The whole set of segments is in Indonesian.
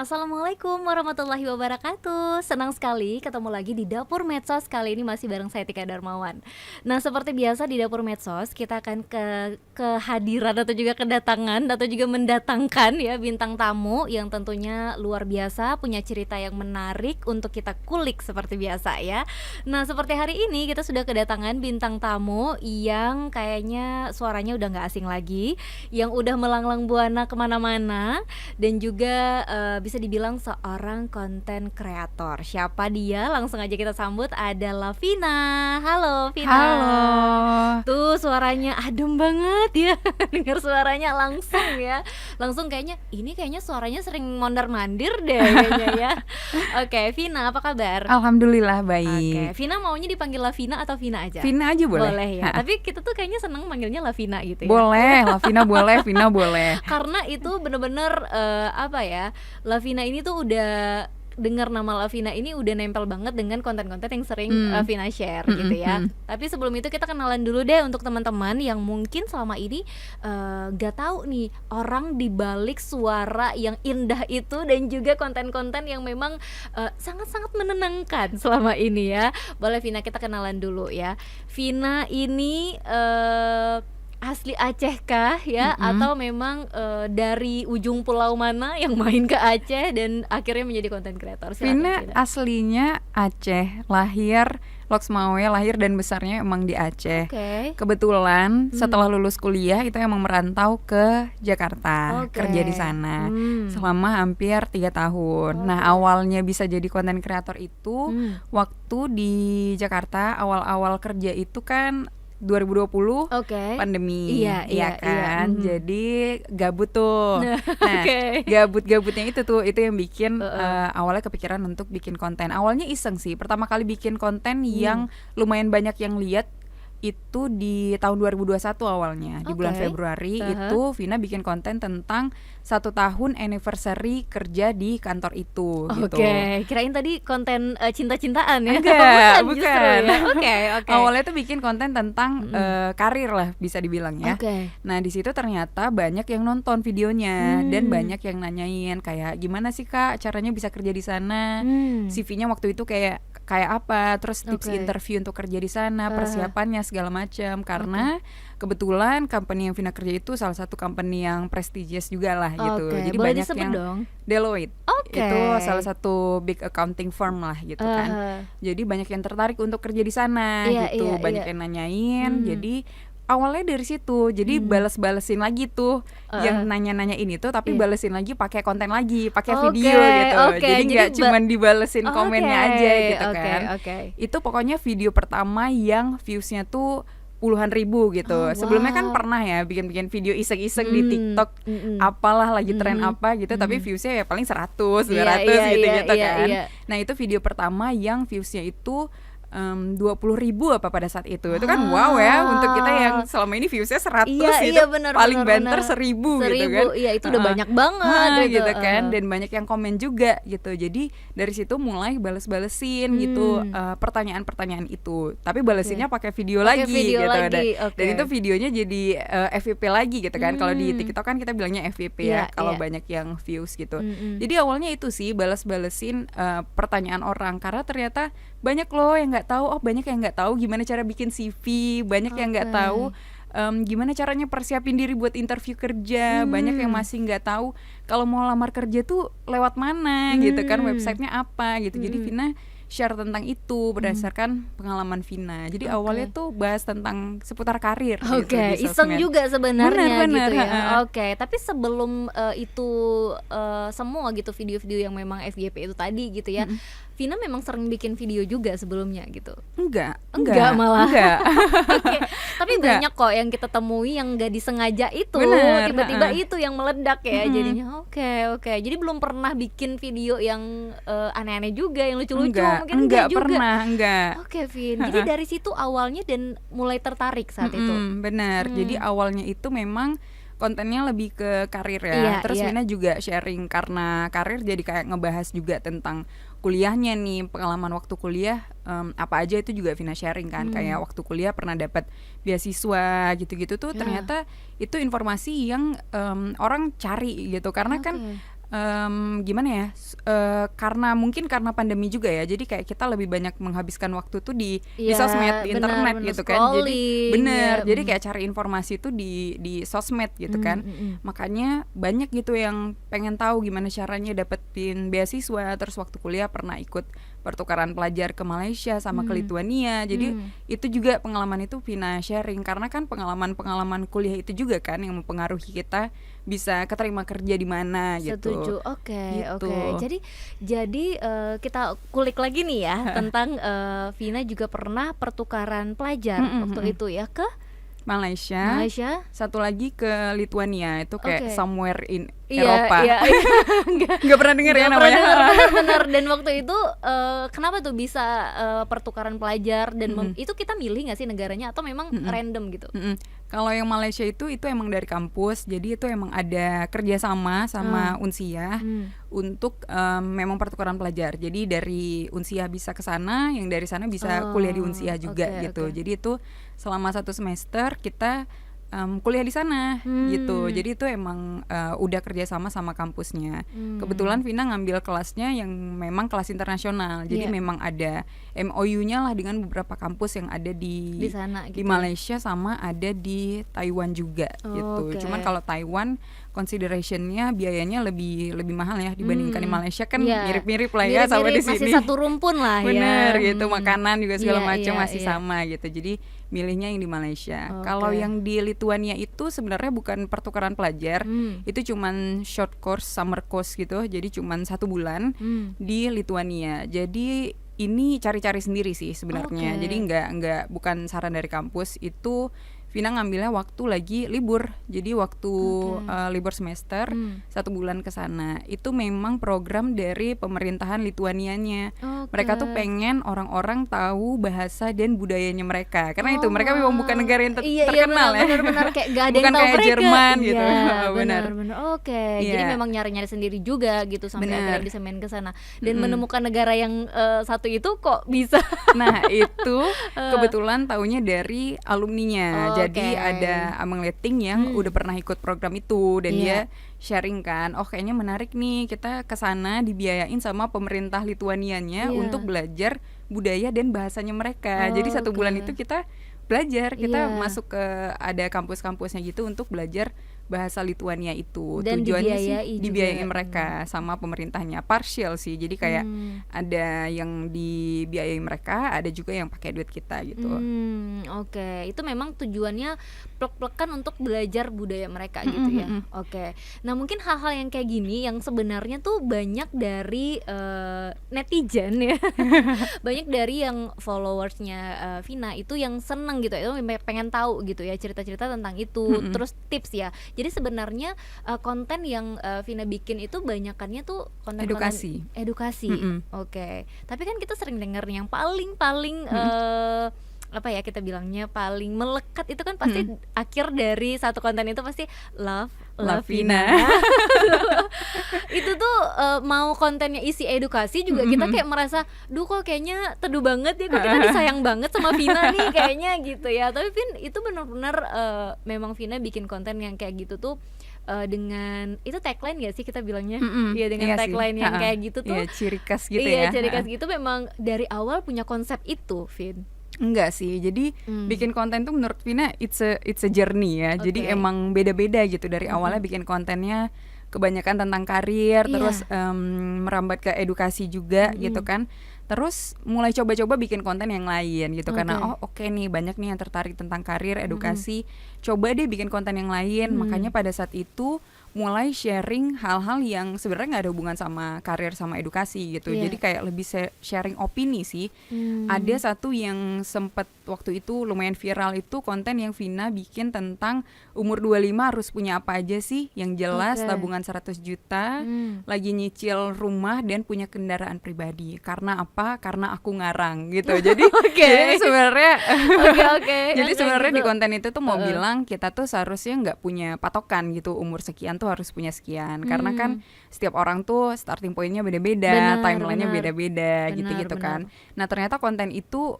Assalamualaikum warahmatullahi wabarakatuh. Senang sekali ketemu lagi di Dapur Medsos. Kali ini masih bareng saya Tika Darmawan. Nah, seperti biasa di Dapur Medsos kita akan kehadiran atau juga kedatangan atau juga mendatangkan ya bintang tamu yang tentunya luar biasa, punya cerita yang menarik untuk kita kulik seperti biasa ya. Nah, seperti hari ini kita sudah kedatangan bintang tamu yang kayaknya suaranya udah gak asing lagi, yang udah melanglang buana kemana-mana, dan juga bisa dibilang seorang konten kreator. Siapa dia? Langsung aja kita sambut, ada Lavina. Halo Vina. Halo. Tuh suaranya adem banget ya. Dengar suaranya langsung ya. Langsung kayaknya suaranya sering mondar-mandir deh kayaknya ya. Oke, Vina apa kabar? Alhamdulillah Oke, baik. Vina maunya dipanggil Lavina atau Vina aja? Vina aja boleh. Boleh ya. Tapi kita tuh kayaknya seneng manggilnya Lavina gitu ya. Boleh, Lavina boleh, Vina boleh. Karena itu bener-bener apa ya, Lavina ini tuh udah dengar nama Lavina ini udah nempel banget dengan konten-konten yang sering Lavina share gitu ya. Tapi sebelum itu kita kenalan dulu deh untuk teman-teman yang mungkin selama ini gak tahu nih orang dibalik suara yang indah itu dan juga konten-konten yang memang sangat-sangat menenangkan selama ini ya. Boleh Vina kita kenalan dulu ya. Vina ini asli Aceh kah ya, atau memang dari ujung pulau mana yang main ke Aceh dan akhirnya menjadi konten kreator? Vina aslinya Aceh, lahir Loksmawe, lahir dan besarnya emang di Aceh. Kebetulan setelah lulus kuliah itu emang merantau ke Jakarta, kerja di sana selama hampir 3 tahun. Nah, awalnya bisa jadi konten kreator itu waktu di Jakarta, awal-awal kerja itu kan 2020 pandemi, iya kan. Jadi gabut tuh. Nah, gabut-gabutnya itu yang bikin awalnya kepikiran untuk bikin konten. Awalnya iseng sih. Pertama kali bikin konten yang lumayan banyak yang lihat itu di tahun 2021 awalnya, di bulan Februari itu Vina bikin konten tentang 1 tahun anniversary kerja di kantor itu gitu. Kirain tadi konten cinta-cintaan ya. Bukan. Ya? Awalnya tuh bikin konten tentang karir lah bisa dibilang ya. Nah, di situ ternyata banyak yang nonton videonya dan banyak yang nanyain kayak gimana sih Kak caranya bisa kerja di sana? CV-nya waktu itu kayak apa, terus tips interview untuk kerja di sana, persiapannya segala macam. Karena kebetulan company yang Vina kerja itu salah satu company yang prestigious juga lah gitu. Jadi boleh banyak disebut yang dong? Deloitte. Itu salah satu big accounting firm lah gitu kan. Jadi banyak yang tertarik untuk kerja di sana gitu. Banyak yang nanyain. Jadi awalnya dari situ, jadi bales-balesin lagi tuh yang nanya-nanya ini tuh, tapi balesin lagi pakai konten lagi, pakai video gitu. Jadi nggak cuman dibalesin komennya aja gitu kan. Itu pokoknya video pertama yang viewsnya tuh puluhan ribu gitu. Sebelumnya kan pernah ya bikin video iseng-iseng di TikTok, apalah lagi tren apa gitu, tapi viewsnya ya paling 100, 200 gitu kan. Nah, itu video pertama yang viewsnya itu 20.000 apa pada saat itu kan wow ya untuk kita yang selama ini viewsnya 100 itu paling banter 1.000 gitu kan. Iya, itu udah banyak banget gitu kan, dan banyak yang komen juga gitu. Jadi dari situ mulai bales-balesin gitu pertanyaan-pertanyaan itu, tapi balesinnya pakai video lagi gitu. Dan itu videonya jadi FYP lagi gitu kan. Kalau di TikTok kan kita bilangnya FYP ya kalau banyak yang views gitu. Jadi awalnya itu sih bales-balesin pertanyaan orang, karena ternyata banyak loh yang nggak tahu, banyak yang nggak tahu gimana cara bikin CV, banyak yang nggak tahu gimana caranya persiapin diri buat interview kerja, banyak yang masih nggak tahu kalau mau lamar kerja tuh lewat mana gitu kan, websitenya apa gitu. Jadi Vina share tentang itu berdasarkan pengalaman Vina. Jadi awalnya tuh bahas tentang seputar karir gitu. Iseng juga sebenarnya bener, gitu ya. Tapi sebelum itu semua gitu video-video yang memang FYP itu tadi gitu ya, Vina memang sering bikin video juga sebelumnya gitu? Enggak malah. Enggak. Tapi banyak kok yang kita temui yang gak disengaja itu, tiba-tiba itu yang meledak ya. Jadinya jadi belum pernah bikin video yang aneh-aneh juga, yang lucu-lucu mungkin enggak juga. Enggak. Vin. Jadi dari situ awalnya dan mulai tertarik saat itu. Benar. Jadi awalnya itu memang kontennya lebih ke karir ya. Terus Vina juga sharing karena karir, jadi kayak ngebahas juga tentang kuliahnya nih, pengalaman waktu kuliah apa aja itu juga Vina sharing kan. Kayak waktu kuliah pernah dapat beasiswa gitu-gitu tuh ternyata itu informasi yang orang cari gitu. Karena kan gimana ya, karena mungkin karena pandemi juga ya, jadi kayak kita lebih banyak menghabiskan waktu tuh di sosmed, di internet gitu kan. Jadi jadi kayak cari informasi tuh di sosmed gitu kan. Makanya banyak gitu yang pengen tahu gimana caranya dapetin beasiswa. Terus waktu kuliah pernah ikut pertukaran pelajar ke Malaysia sama ke Lithuania. Jadi itu juga pengalaman itu Vina sharing, karena kan pengalaman kuliah itu juga kan yang mempengaruhi kita bisa keterima kerja di mana gitu. Setuju. Oke. Jadi kita kulik lagi nih ya tentang Vina juga pernah pertukaran pelajar waktu itu ya ke Malaysia. Satu lagi ke Lithuania, itu kayak somewhere in Eropa. Nggak pernah denger ya namanya. Benar. Dan waktu itu kenapa tuh bisa pertukaran pelajar dan itu kita milih nggak sih negaranya atau memang random gitu? Kalau yang Malaysia itu emang dari kampus, jadi itu emang ada kerjasama sama Unsia untuk memang pertukaran pelajar. Jadi dari Unsia bisa ke sana, yang dari sana bisa kuliah di Unsia juga gitu. Jadi itu selama 1 semester kita kuliah di sana gitu. Jadi itu emang udah kerjasama sama kampusnya. Kebetulan Vina ngambil kelasnya yang memang kelas internasional. Jadi memang ada MOU-nya lah dengan beberapa kampus yang ada di sana, gitu. Di Malaysia sama ada di Taiwan juga gitu. Cuman kalau Taiwan consideration-nya biayanya lebih mahal ya dibandingkan di Malaysia kan mirip-mirip lah ya sama di sini. Masih satu rumpun lah. Bener gitu, makanan juga segala macam masih sama gitu. Jadi milihnya yang di Malaysia. Kalau yang di Lithuania itu sebenarnya bukan pertukaran pelajar, itu cuman short course, summer course gitu. Jadi cuman 1 bulan di Lithuania. Jadi ini cari-cari sendiri sih sebenarnya. Jadi bukan saran dari kampus. Itu Vina ngambilnya waktu lagi libur, jadi waktu libur semester 1 bulan ke sana. Itu memang program dari pemerintahan Lithuanianya. Mereka tuh pengen orang-orang tahu bahasa dan budayanya mereka, karena itu mereka memang bukan negara yang terkenal ya. Benar-benar kayak gak ada bukan yang tahu kayak mereka. Jerman gitu. Benar. Jadi memang nyari-nyari sendiri juga gitu sampai akhirnya bisa main ke sana dan menemukan negara yang satu itu kok bisa. Nah itu kebetulan taunya dari alumninya. Jadi ada Ameng Leting yang udah pernah ikut program itu dan dia sharing kan, kayaknya menarik nih kita kesana dibiayain sama pemerintah Lithuanianya untuk belajar budaya dan bahasanya mereka. Jadi 1 bulan itu kita belajar, kita masuk ke ada kampus-kampusnya gitu untuk belajar bahasa Lituania itu. Dan tujuannya sih dibiayain mereka sama pemerintahnya, partial sih. Jadi kayak ada yang dibiayain mereka, ada juga yang pakai duit kita gitu. Itu memang tujuannya plek-plekan untuk belajar budaya mereka gitu ya. Nah mungkin hal-hal yang kayak gini yang sebenarnya tuh banyak dari netizen ya. Banyak dari yang followersnya Vina itu yang seneng gitu, itu pengen tahu gitu ya cerita-cerita tentang itu. Terus tips ya. Jadi sebenarnya konten yang Vina bikin itu banyakannya tuh konten edukasi. Tapi kan kita sering dengar yang paling apa ya kita bilangnya paling melekat itu kan pasti akhir dari satu konten itu pasti love Vina. Itu tuh mau kontennya isi edukasi juga kita kayak merasa duh kok kayaknya teduh banget ya, kita disayang banget sama Vina nih kayaknya gitu ya. Tapi Vin itu benar-benar memang Vina bikin konten yang kayak gitu tuh dengan itu tagline gak sih kita bilangnya? Iya dengan tagline yang kayak gitu tuh ciri khas gitu ya. Iya ciri khas gitu memang dari awal punya konsep itu Vin. Enggak sih, jadi bikin konten tuh menurut Vina it's a journey ya. Jadi emang beda-beda gitu dari awalnya bikin kontennya kebanyakan tentang karir, terus merambat ke edukasi juga gitu kan. Terus mulai coba-coba bikin konten yang lain gitu karena nih banyak nih yang tertarik tentang karir, edukasi. Coba deh bikin konten yang lain. Makanya pada saat itu mulai sharing hal-hal yang sebenarnya nggak ada hubungan sama karir sama edukasi gitu. Jadi kayak lebih sharing opini sih. Ada satu yang sempat waktu itu lumayan viral itu konten yang Vina bikin tentang umur 25 harus punya apa aja sih, yang jelas tabungan 100 juta, lagi nyicil rumah dan punya kendaraan pribadi. Karena apa? Karena aku ngarang gitu. Jadi jadi sebenarnya jadi sebenarnya di konten itu tuh mau bilang kita tuh seharusnya nggak punya patokan gitu, umur sekian tuh harus punya sekian, karena kan setiap orang tuh starting pointnya beda-beda, timelinenya beda-beda gitu kan. Nah ternyata konten itu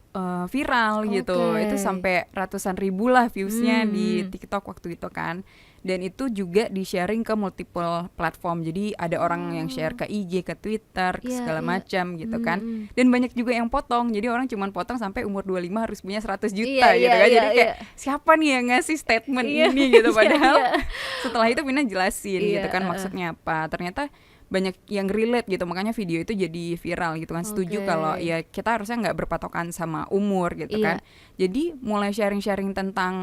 viral gitu, itu sampai ratusan ribu lah viewsnya di TikTok waktu itu kan. dan itu juga di-sharing ke multiple platform. Jadi ada orang yang share ke IG, ke Twitter, segala macam gitu kan. Dan banyak juga yang potong. Jadi orang cuma potong sampai umur 25 harus punya 100 juta gitu kan. Jadi kayak siapa nih yang ngasih statement ini gitu, padahal setelah itu Vina jelasin gitu kan maksudnya apa. Ternyata banyak yang relate gitu, makanya video itu jadi viral gitu kan. Setuju kalau ya kita harusnya nggak berpatokan sama umur gitu kan. Jadi mulai sharing-sharing tentang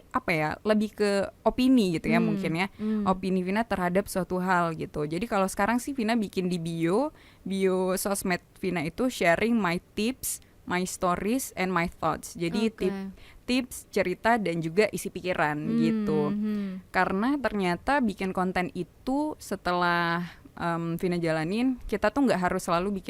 apa ya, lebih ke opini gitu ya mungkin ya, opini Vina terhadap suatu hal gitu. Jadi kalau sekarang sih Vina bikin di bio sosmed Vina itu sharing my tips, my stories, and my thoughts. Jadi tips, cerita, dan juga isi pikiran gitu. Karena ternyata bikin konten itu setelah Vina jalanin, kita tuh nggak harus selalu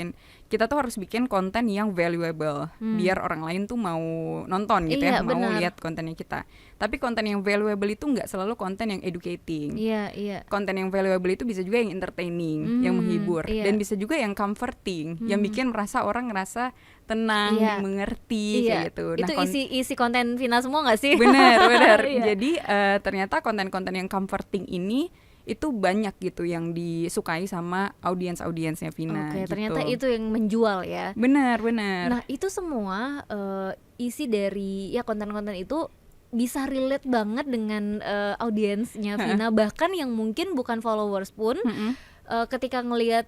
kita tuh harus bikin konten yang valuable biar orang lain tuh mau nonton gitu ya, mau lihat kontennya kita. Tapi konten yang valuable itu nggak selalu konten yang educating. Konten yang valuable itu bisa juga yang entertaining, yang menghibur, dan bisa juga yang comforting, yang bikin orang ngerasa tenang, dimengerti kayak gitu. Itu isi konten Vina semua nggak sih? Benar. Jadi ternyata konten-konten yang comforting ini itu banyak gitu yang disukai sama audiensnya Vina. Gitu. Ternyata itu yang menjual ya. Benar. Nah itu semua isi dari ya konten-konten itu bisa relate banget dengan audiensnya Vina, bahkan yang mungkin bukan followers pun ketika ngelihat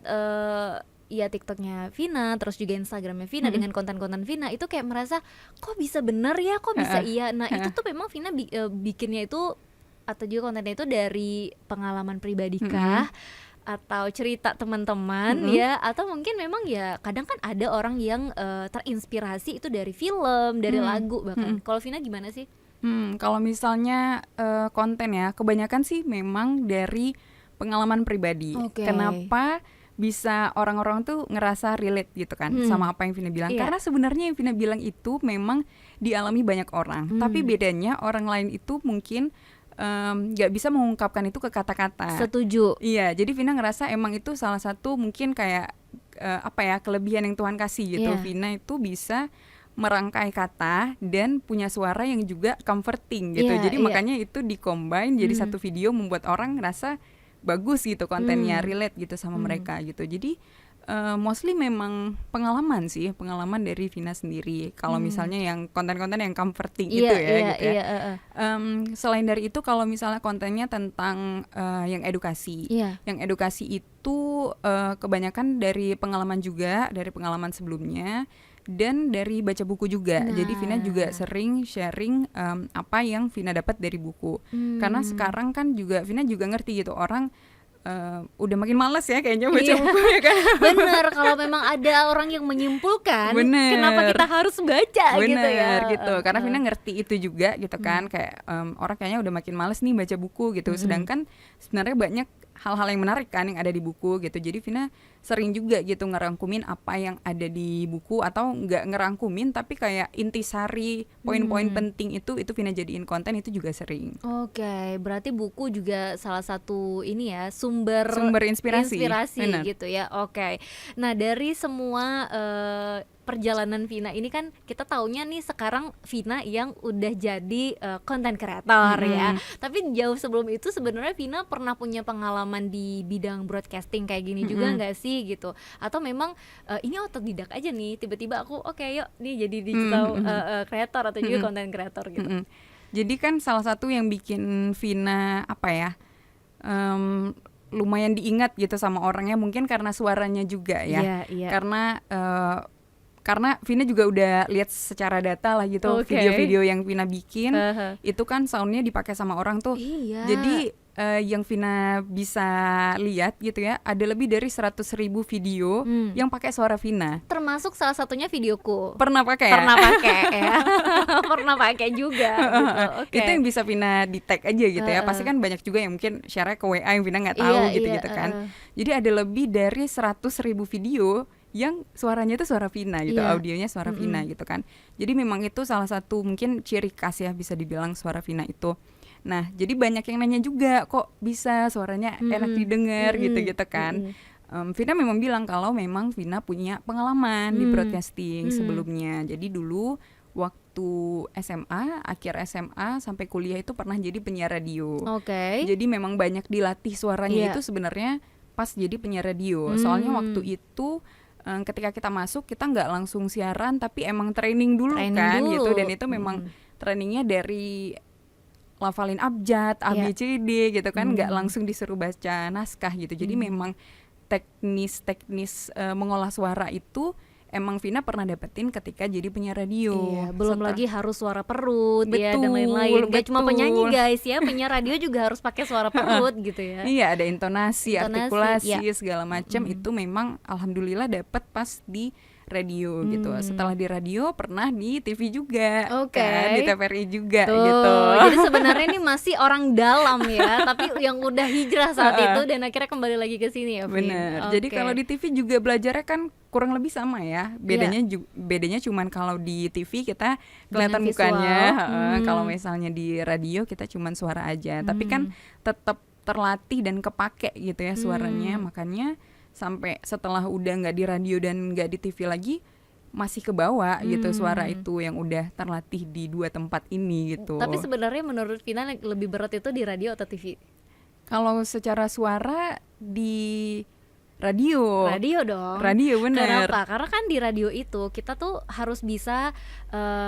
ya TikToknya Vina, terus juga Instagramnya Vina dengan konten-konten Vina, itu kayak merasa kok bisa bener ya, kok bisa iya. Nah itu tuh memang Vina bikinnya itu atau juga kontennya itu dari pengalaman pribadi kah, atau cerita teman-teman ya, atau mungkin memang ya kadang kan ada orang yang terinspirasi itu dari film, dari lagu bahkan. Kalau Vina gimana sih? Kalau misalnya konten ya, kebanyakan sih memang dari pengalaman pribadi. Kenapa bisa orang-orang tuh ngerasa relate gitu kan sama apa yang Vina bilang? Karena sebenarnya yang Vina bilang itu memang dialami banyak orang, tapi bedanya orang lain itu mungkin gak bisa mengungkapkan itu ke kata-kata. Setuju. Iya, jadi Vina ngerasa emang itu salah satu mungkin kayak apa ya, kelebihan yang Tuhan kasih gitu. Vina itu bisa merangkai kata dan punya suara yang juga comforting gitu. Jadi makanya itu di-combine jadi satu video, membuat orang ngerasa bagus gitu kontennya, relate gitu sama mereka gitu. Jadi mostly memang pengalaman dari Vina sendiri. Kalau misalnya yang konten-konten yang comforting gitu ya. Selain dari itu, kalau misalnya kontennya tentang yang edukasi, yang edukasi itu kebanyakan dari pengalaman juga, dari pengalaman sebelumnya, dan dari baca buku juga. Jadi Vina juga sering sharing apa yang Vina dapat dari buku. Karena sekarang kan juga Vina juga ngerti gitu, orang udah makin malas ya kayaknya baca buku ya kan. Bener, kalau memang ada orang yang menyimpulkan, kenapa kita harus baca gitu ya. Gitu. Karena Vina ngerti itu juga gitu kan, kayak orang kayaknya udah makin malas nih baca buku gitu. Sedangkan sebenarnya banyak hal-hal yang menarik kan yang ada di buku gitu. Jadi Vina sering juga gitu ngerangkumin apa yang ada di buku, atau nggak ngerangkumin tapi kayak intisari poin-poin penting itu Vina jadiin konten, itu juga sering. Berarti buku juga salah satu ini ya, sumber inspirasi gitu ya. Nah dari semua perjalanan Vina ini kan kita taunya nih sekarang Vina yang udah jadi content creator ya. Tapi jauh sebelum itu sebenarnya Vina pernah punya pengalaman di bidang broadcasting kayak gini juga nggak sih gitu? Atau memang ini otodidak aja nih, tiba-tiba aku yuk nih jadi digital creator atau juga content creator gitu. Jadi kan salah satu yang bikin Vina apa ya, lumayan diingat gitu sama orangnya mungkin karena suaranya juga ya. Karena Vina juga udah lihat secara data lah gitu, video-video yang Vina bikin itu kan soundnya dipakai sama orang tuh. Jadi yang Vina bisa lihat gitu ya, ada lebih dari 100.000 video yang pakai suara Vina. Termasuk salah satunya videoku. Pernah pakai ya? Pernah pakai juga gitu. Itu yang bisa Vina di tag aja gitu ya. Pasti kan banyak juga yang mungkin share ke WA yang Vina nggak tahu gitu kan. Jadi ada lebih dari 100.000 video yang suaranya itu suara Vina gitu, audionya suara Vina gitu kan. Jadi memang itu salah satu mungkin ciri khas ya, bisa dibilang suara Vina itu. Nah, jadi banyak yang nanya juga, kok bisa suaranya enak didengar gitu kan. Vina memang bilang kalau memang Vina punya pengalaman di broadcasting sebelumnya. Jadi dulu waktu waktu SMA, akhir SMA sampai kuliah itu pernah jadi penyiar radio. Oke. Jadi memang banyak dilatih suaranya itu sebenarnya pas jadi penyiar radio. Soalnya waktu itu ketika kita masuk kita nggak langsung siaran tapi emang training dulu gitu, dan itu memang trainingnya dari lafalin abjad, ABCD gitu kan, nggak langsung disuruh baca naskah gitu. Jadi memang teknis mengolah suara itu emang Vina pernah dapetin ketika jadi penyiar radio. Belum lagi harus suara perut dan lain-lain. Gak cuma penyanyi guys ya, penyiar radio juga harus pakai suara perut gitu ya. Iya, ada intonasi artikulasi segala macam. Itu memang alhamdulillah dapet pas di radio gitu. Setelah di radio pernah di TV juga, kan, di TVRI juga gitu. Jadi sebenarnya ini masih orang dalam ya, tapi yang udah hijrah saat itu dan akhirnya kembali lagi ke sini ya. Bener. Jadi kalau di TV juga belajarnya kan kurang lebih sama ya. Bedanya cuman kalau di TV kita kelihatan mukanya, kalau misalnya di radio kita cuman suara aja. Tapi kan tetap terlatih dan kepake gitu ya suaranya, makanya sampai setelah udah nggak di radio dan nggak di TV lagi masih kebawa gitu suara itu yang udah terlatih di dua tempat ini gitu. Tapi sebenarnya menurut Vina lebih berat itu di radio atau TV? Kalau secara suara di radio dong. Radio bener. Kenapa? Karena kan di radio itu kita tuh harus bisa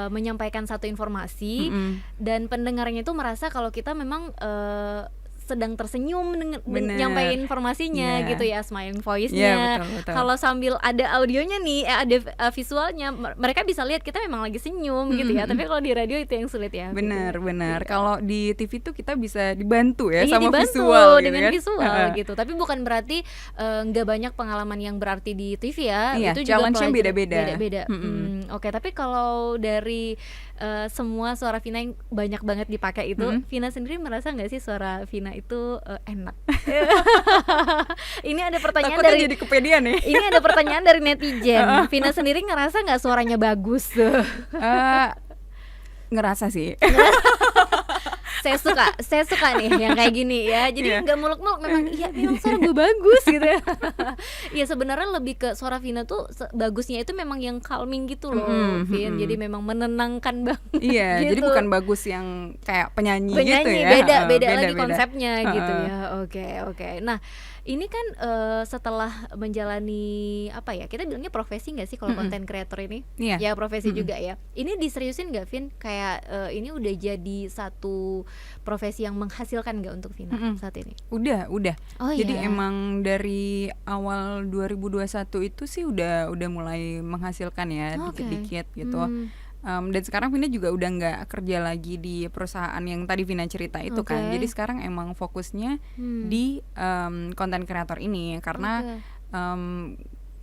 menyampaikan satu informasi dan pendengarnya itu merasa kalau kita memang sedang tersenyum nyampaikan informasinya gitu ya, smiling voice-nya. Kalau sambil ada audionya nih, ada visualnya, mereka bisa lihat kita memang lagi senyum gitu ya. Tapi kalau di radio itu yang sulit ya. Benar. Kalau di TV tuh kita bisa dibantu ya sama dibantu visual dengan gitu kan? visual gitu. Tapi bukan berarti nggak banyak pengalaman yang berarti di TV ya. Iya, itu juga challenge-nya beda-beda. Oke, tapi kalau dari semua suara Vina yang banyak banget dipakai itu, Vina sendiri merasa nggak sih suara Vina itu enak? Ini ada pertanyaan takutnya jadi kepedean nih. Ini ada pertanyaan dari netizen. Vina sendiri ngerasa nggak suaranya bagus? Ngerasa sih. Saya suka nih yang kayak gini ya. Jadi nggak muluk-muluk, memang suara gue bagus gitu ya. Ya sebenarnya lebih ke suara Vina tuh bagusnya itu memang yang calming gitu loh, Vin. Jadi memang menenangkan banget. Iya, gitu. jadi bukan bagus yang kayak penyanyi gitu ya. Beda lagi konsepnya gitu ya. Oke. Nah, ini kan setelah menjalani apa ya, kita bilangnya profesi nggak sih kalau content creator ini? Ya profesi juga ya. Ini diseriusin nggak, Vin? Kayak ini udah jadi satu profesi yang menghasilkan nggak untuk Vina saat ini? Udah. Jadi emang dari awal 2021 itu sih udah mulai menghasilkan ya, dikit-dikit gitu. Dan sekarang Vina juga udah nggak kerja lagi di perusahaan yang tadi Vina cerita itu kan. Jadi sekarang emang fokusnya di content creator ini karena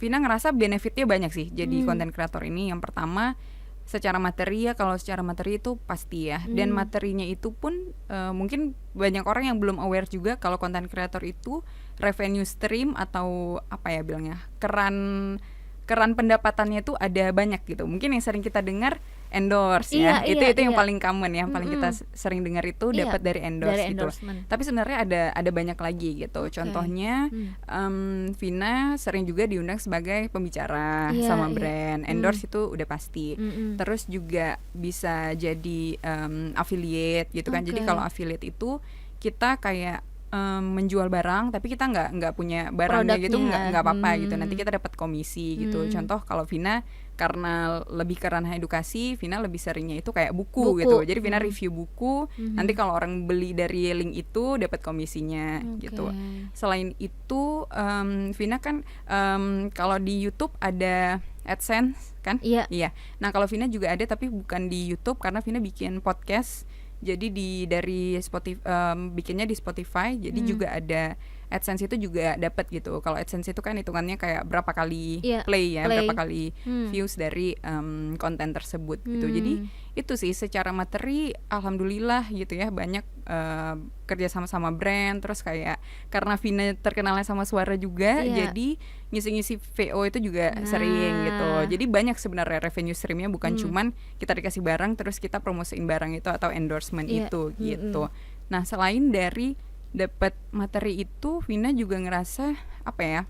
Vina ngerasa benefitnya banyak sih jadi content creator ini. Yang pertama secara materi ya, kalau secara materi itu pasti ya, dan materinya itu pun mungkin banyak orang yang belum aware juga kalau content creator itu revenue stream atau apa ya bilangnya, keran pendapatannya itu ada banyak gitu. Mungkin yang sering kita dengar endorse itu yang paling common ya, paling kita sering dengar itu dapat dari endorse gitu. Tapi sebenarnya ada banyak lagi gitu. Contohnya Vina sering juga diundang sebagai pembicara sama brand. Endorse itu udah pasti. Terus juga bisa jadi affiliate gitu kan. Jadi kalau affiliate itu kita kayak menjual barang tapi kita nggak punya barangnya gitu, nggak apa-apa gitu, nanti kita dapat komisi gitu. Contoh kalau Vina karena lebih ke ranah edukasi, Vina lebih seringnya itu kayak buku gitu. Jadi Vina review buku, nanti kalau orang beli dari link itu dapat komisinya gitu. Selain itu Vina kan kalau di YouTube ada AdSense kan? Iya. Nah kalau Vina juga ada tapi bukan di YouTube karena Vina bikin podcast. Jadi dari Spotify, bikinnya di Spotify, jadi juga ada AdSense itu juga dapat gitu. Kalau AdSense itu kan hitungannya kayak berapa kali play ya, berapa kali views dari konten tersebut gitu. Jadi itu sih secara materi alhamdulillah gitu ya, banyak kerja sama brand. Terus kayak karena Vina terkenalnya sama suara juga, jadi ngisi-ngisi VO itu juga sering gitu. Jadi banyak sebenarnya revenue streamnya, bukan cuman kita dikasih barang terus kita promosiin barang itu atau endorsement itu gitu. Nah selain dari dapat materi itu, Vina juga ngerasa apa ya,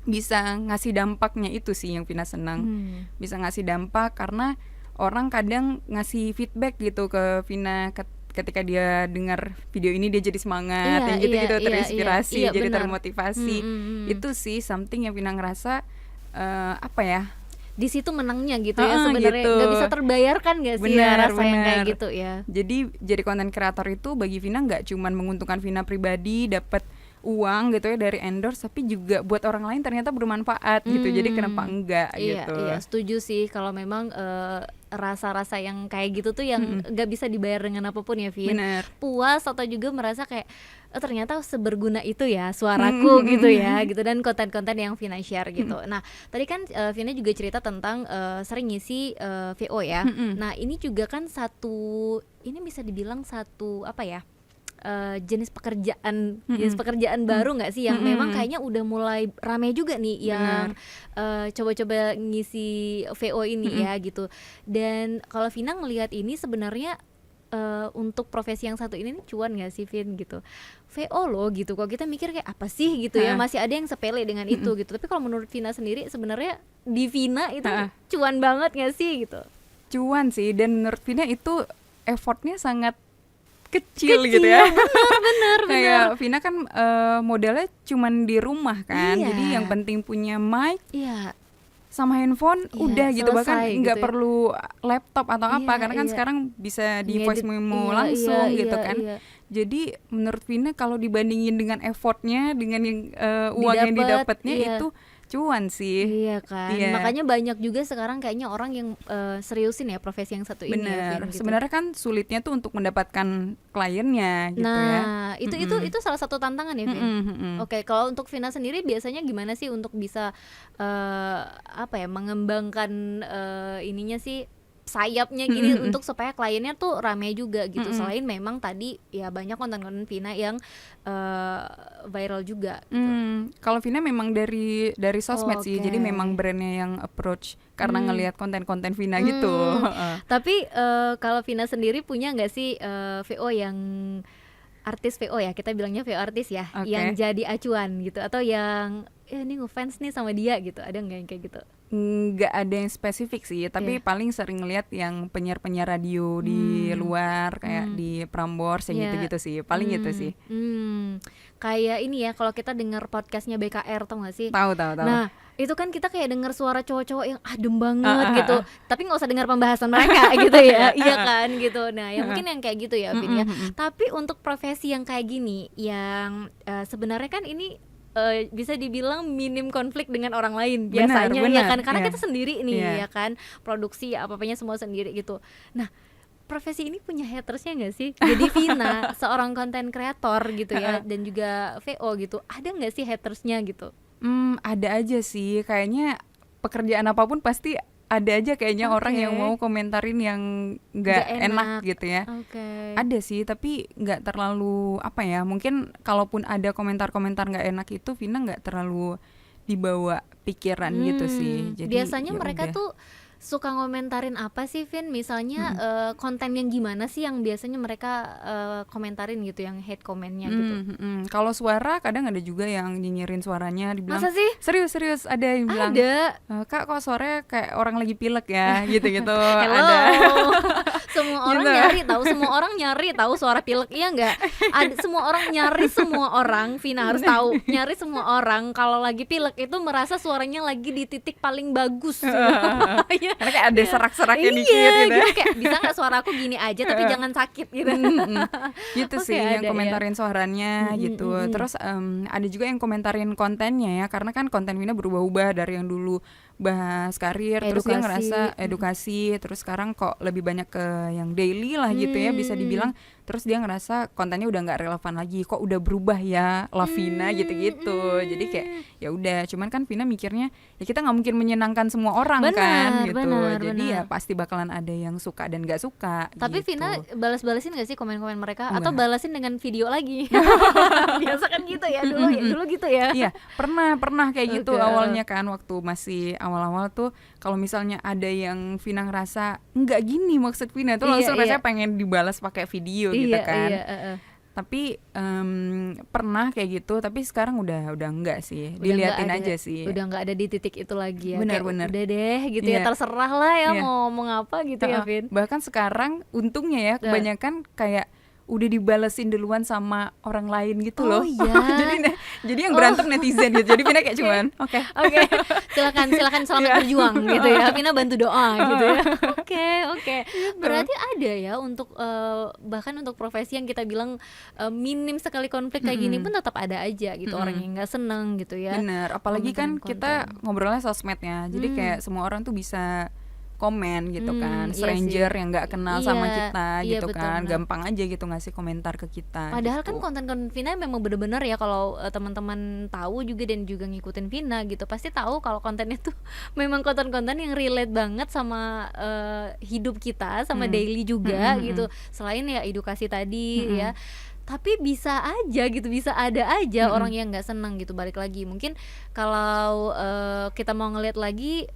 bisa ngasih dampaknya itu sih yang Vina senang. Bisa ngasih dampak karena orang kadang ngasih feedback gitu ke Vina ketika dia dengar video ini dia jadi semangat, yang gitu-gitu, terinspirasi, jadi termotivasi. Itu sih something yang Vina ngerasa apa ya, di situ menangnya gitu ya sebenarnya, nggak bisa terbayarkan nggak sih rasa yang kayak gitu ya. Jadi konten kreator itu bagi Vina nggak cuman menguntungkan Vina pribadi dapat uang gitu ya dari endorse, tapi juga buat orang lain ternyata bermanfaat gitu. Jadi kenapa enggak gitu. Iya, setuju sih kalau memang rasa-rasa yang kayak gitu tuh yang nggak bisa dibayar dengan apapun ya, Vin. Bener. Puas atau juga merasa kayak ternyata seberguna itu ya suaraku gitu ya gitu, dan konten-konten yang Vina share gitu. Nah tadi kan Vina juga cerita tentang sering ngisi VO ya. Nah ini juga kan ini bisa dibilang satu apa ya, jenis pekerjaan baru nggak sih yang memang kayaknya udah mulai rame juga nih yang coba-coba ngisi VO ini ya gitu. Dan kalau Vina ngelihat ini sebenarnya untuk profesi yang satu ini cuan nggak sih, Vin, gitu? VO loh gitu, kalau kita mikir kayak apa sih gitu ya, masih ada yang sepele dengan itu gitu. Tapi kalau menurut Vina sendiri sebenarnya di Vina itu cuan banget nggak sih gitu? Cuan sih, dan menurut Vina itu effortnya sangat kecil gitu ya. Bener. Kayak Vina kan modalnya cuman di rumah kan, jadi yang penting punya mic sama handphone udah gitu, bahkan nggak gitu perlu laptop atau apa, karena kan sekarang bisa di voice memo langsung gitu kan. Jadi menurut Vina kalau dibandingin dengan effortnya, dengan yang uang yang didapatnya itu cuan sih. Iya kan. Makanya banyak juga sekarang kayaknya orang yang seriusin ya profesi yang satu ini. Bener. Gitu. Sebenarnya kan sulitnya tuh untuk mendapatkan kliennya gitu ya. Nah, itu salah satu tantangan ya, Vin. Oke, kalau untuk Vina sendiri biasanya gimana sih untuk bisa mengembangkan ininya sih, sayapnya gini untuk supaya kliennya tuh rame juga gitu. Selain memang tadi ya banyak konten-konten Vina yang viral juga gitu. Kalau Vina memang dari sosmed sih, jadi memang brandnya yang approach karena ngelihat konten-konten Vina gitu. Tapi kalau Vina sendiri punya nggak sih VO yang artis VO ya, kita bilangnya VO artis ya, yang jadi acuan gitu, atau yang ini ngefans nih sama dia gitu, ada nggak yang kayak gitu? Nggak ada yang spesifik sih, tapi paling sering ngeliat yang penyiar radio di luar kayak di Prambors yang gitu-gitu sih, paling gitu sih. Kayak ini ya, kalau kita dengar podcastnya BKR, tau nggak sih? Tahu. Nah itu kan kita kayak dengar suara cowok-cowok yang adem banget gitu, tapi nggak usah dengar pembahasan mereka gitu ya, iya kan gitu. Nah yang mungkin yang kayak gitu ya, Vin ya. Tapi untuk profesi yang kayak gini, yang sebenarnya kan ini bisa dibilang minim konflik dengan orang lain biasanya, benar, ya kan, karena kita sendiri nih ya kan, produksi apa-apanya semua sendiri gitu. Nah profesi ini punya hatersnya nggak sih? Jadi Vina seorang konten kreator gitu ya, dan juga VO gitu, ada nggak sih hatersnya gitu? Ada aja sih, kayaknya pekerjaan apapun pasti ada aja kayaknya orang yang mau komentarin yang nggak enak gitu ya. Ada sih, tapi nggak terlalu apa ya, mungkin kalaupun ada komentar-komentar nggak enak itu Vina nggak terlalu dibawa pikiran gitu sih. Jadi biasanya mereka tuh suka ngomentarin apa sih, Vin? Misalnya konten yang gimana sih yang biasanya mereka komentarin gitu, yang hate komennya gitu? Kalau suara kadang ada juga yang nyinyirin suaranya, dibilang, masa sih? Serius ada yang bilang, Kak kok suaranya kayak orang lagi pilek ya, gitu-gitu. Ada. Semua orang nyari tahu suara pilek, iya nggak? Semua orang nyari, semua orang, Vina harus tahu, nyari semua orang kalau lagi pilek itu merasa suaranya lagi di titik paling bagus. Karena kayak ada serak-seraknya dikit gitu. Kayak bisa nggak suaraku gini aja tapi jangan sakit gitu. Gitu sih yang komentarin suaranya gitu. Terus ada juga yang komentarin kontennya ya, karena kan konten Vina berubah-ubah dari yang dulu bahas karir, terus dia ngerasa edukasi, terus sekarang kok lebih banyak ke yang daily lah gitu ya, bisa dibilang. Terus dia ngerasa kontennya udah nggak relevan lagi, kok udah berubah ya Vina gitu-gitu. Jadi kayak ya udah, cuman kan Vina mikirnya ya kita nggak mungkin menyenangkan semua orang kan gitu. Jadi ya pasti bakalan ada yang suka dan nggak suka. Tapi gitu. Vina balas-balasin nggak sih komen-komen mereka? Atau balasin dengan video lagi? Biasa kan gitu ya, dulu gitu ya. Iya, pernah kayak gitu awalnya kan, waktu masih awal-awal tuh kalau misalnya ada yang Vina ngerasa nggak gini maksud Vina tuh langsung rasanya pengen dibalas pakai video gitu kan. Tapi pernah kayak gitu, tapi sekarang udah enggak sih, diliatin aja sih. Udah nggak ada di titik itu lagi ya. Bener. Udah deh gitu ya, terserah lah ya mau ngomong apa gitu ya, Vin. Bahkan sekarang untungnya ya kebanyakan kayak udah dibalesin duluan sama orang lain gitu loh. Iya. jadi yang berantem netizen gitu. Jadi Vina kayak cuman oke. Silakan selamat berjuang gitu ya. Vina bantu doa gitu ya. Oke. Berarti ada ya untuk bahkan untuk profesi yang kita bilang minim sekali konflik kayak gini pun tetap ada aja gitu orang yang nggak seneng gitu ya. Bener, apalagi kan kita ngobrolnya sosmednya. Jadi kayak semua orang tuh bisa komen gitu kan, stranger yang nggak kenal sama kita gitu kan, gampang aja gitu ngasih komentar ke kita. Padahal gitu. kan konten Vina memang bener-bener ya, kalau teman-teman tahu juga dan juga ngikutin Vina gitu, pasti tahu kalau kontennya tuh memang konten-konten yang relate banget sama hidup kita, sama daily juga gitu. Selain ya edukasi tadi ya. Tapi bisa aja gitu, bisa ada aja orang yang nggak senang gitu. Balik lagi mungkin kalau kita mau ngeliat lagi,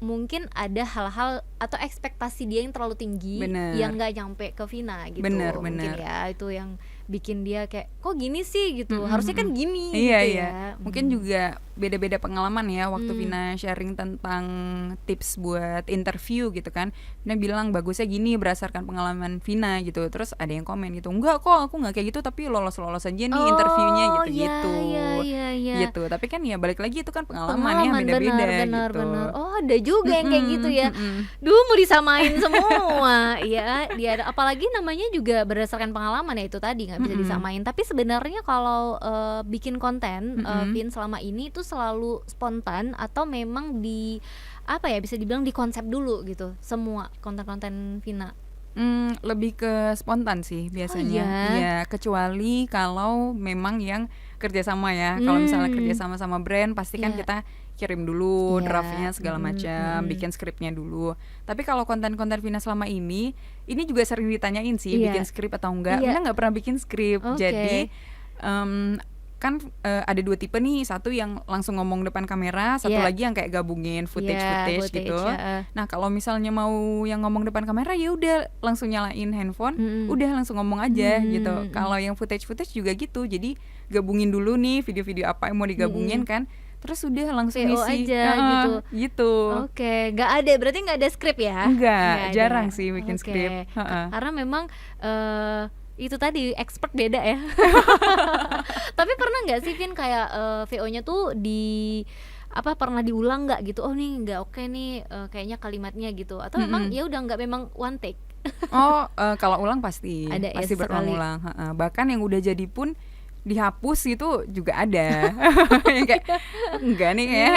mungkin ada hal-hal atau ekspektasi dia yang terlalu tinggi. Yang nggak nyampe ke Vina gitu. Mungkin ya itu yang bikin dia kayak kok gini sih gitu, harusnya kan gini gitu ya. Mungkin juga beda-beda pengalaman ya. Waktu Vina sharing tentang tips buat interview gitu kan, Vina bilang bagusnya gini berdasarkan pengalaman Vina gitu. Terus ada yang komen gitu, enggak kok aku nggak kayak gitu, tapi lolos aja nih interviewnya gitu. Gitu. Tapi kan ya balik lagi itu kan pengalaman ya, beda-beda gitu. Bener. Oh ada juga yang kayak gitu ya. Duh mau disamain semua ya. Dia apalagi namanya juga berdasarkan pengalaman ya, itu tadi nggak bisa disamain. Tapi sebenarnya kalau bikin konten Vin selama ini itu selalu spontan atau memang bisa dibilang dikonsep dulu gitu semua konten-konten Vina? Lebih ke spontan sih biasanya. Iya, kecuali kalau memang yang kerjasama ya. Kalau misalnya kerjasama sama brand, pasti kan kita kirim dulu draftnya segala macam, bikin skripnya dulu. Tapi kalau konten-konten Vina selama ini juga sering ditanyain sih, bikin skrip atau enggak. Vina nggak pernah bikin skrip. Jadi kan ada dua tipe nih, satu yang langsung ngomong depan kamera, satu lagi yang kayak gabungin footage gitu. Nah kalau misalnya mau yang ngomong depan kamera, ya udah langsung nyalain handphone, udah langsung ngomong aja gitu. Kalau yang footage juga gitu, jadi gabungin dulu nih video-video apa yang mau digabungin kan, terus udah langsung isi aja gitu. Berarti nggak ada skrip ya? Enggak, jarang sih bikin skrip. Karena memang itu tadi expert beda ya. Tapi pernah nggak sih Vin kayak VO-nya tuh pernah diulang nggak gitu? Oh nih nggak oke nih kayaknya kalimatnya gitu. Atau memang ya udah nggak, memang one take? Kalau ulang pasti berulang-ulang. Bahkan yang udah jadi pun dihapus gitu juga ada. Yang kayak enggak nih kayak.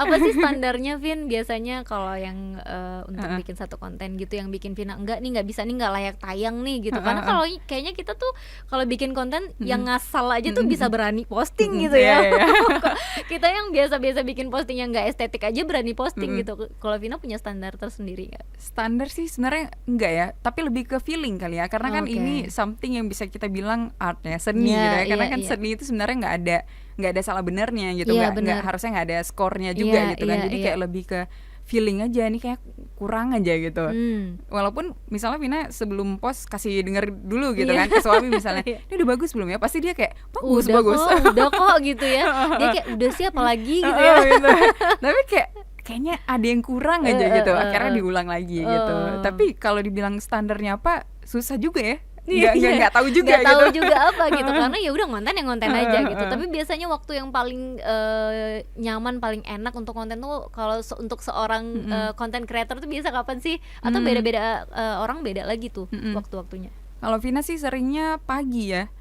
Apa sih standarnya Vin biasanya kalau yang untuk bikin satu konten gitu yang bikin Vina enggak bisa nih, nggak layak tayang nih gitu? Karena kalau kayaknya kita tuh kalau bikin konten yang ngasal aja tuh bisa berani posting gitu ya. Kita yang biasa-biasa bikin posting yang nggak estetik aja berani posting gitu. Kalau Vina punya standar tersendiri nggak? Standar sih sebenarnya enggak ya, tapi lebih ke feeling kali ya. Karena kan ini something yang bisa kita bilang art ya, seni gitu ya. Karena kan seni itu sebenarnya nggak ada salah benernya gitu, nggak harusnya nggak ada skornya juga gitu kan. Jadi kayak lebih ke feeling aja, nih kayak kurang aja gitu. Walaupun misalnya Vina sebelum post kasih denger dulu gitu kan ke suami misalnya, ini udah bagus belum ya? Pasti dia kayak bagus. Udah kok gitu ya. Dia kayak udah sih apalagi gitu ya. Gitu. Tapi kayaknya ada yang kurang aja gitu. Akhirnya diulang lagi gitu. Tapi kalau dibilang standarnya apa, susah juga ya. Nggak tahu juga apa gitu. Karena ya udah ngonten aja gitu. Tapi biasanya waktu yang paling nyaman, paling enak untuk konten tuh kalau untuk seorang content creator tuh biasa kapan sih? Atau beda-beda orang beda lagi tuh waktu-waktunya? Kalau Vina sih seringnya pagi ya.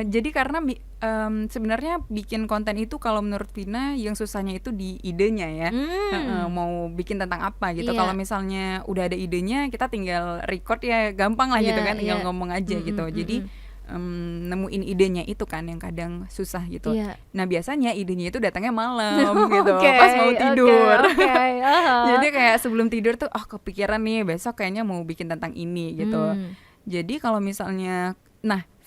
Jadi karena sebenarnya bikin konten itu kalau menurut Vina yang susahnya itu di idenya ya. Mau bikin tentang apa gitu. Kalau misalnya udah ada idenya, kita tinggal record ya gampang lah gitu kan, tinggal ngomong aja gitu. Jadi nemuin idenya itu kan yang kadang susah gitu. Nah biasanya idenya itu datangnya malam gitu, pas mau tidur. Jadi kayak sebelum tidur tuh kepikiran nih besok kayaknya mau bikin tentang ini gitu. Jadi kalau misalnya,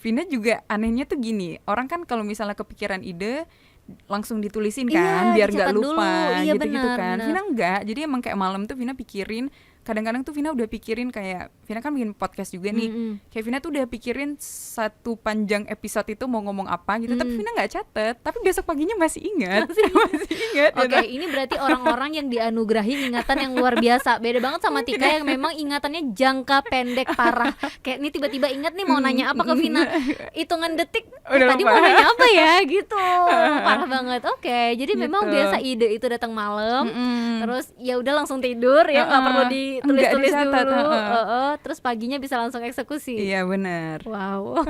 Vina juga anehnya tuh gini, orang kan kalau misalnya kepikiran ide langsung ditulisin kan, biar nggak lupa gitu kan. Vina enggak, jadi emang kayak malam tuh Vina pikirin kadang-kadang tuh Vina udah pikirin kayak Vina kan bikin podcast juga nih, kayak Vina tuh udah pikirin satu panjang episode itu mau ngomong apa gitu, tapi Vina nggak catet, tapi besok paginya masih ingat. Masih ingat. Oke, ini berarti orang-orang yang dianugerahi ingatan yang luar biasa. Beda banget sama Tika yang memang ingatannya jangka pendek parah. Kayak nih tiba-tiba ingat nih mau nanya apa ke Vina, hitungan detik tadi mau nanya apa ya gitu. Parah banget. Oke, jadi gitu. Memang biasa ide itu datang malam, terus ya udah langsung tidur ya, nggak perlu ditulis-tulis dulu. Terus paginya bisa langsung eksekusi. Iya benar. Wow.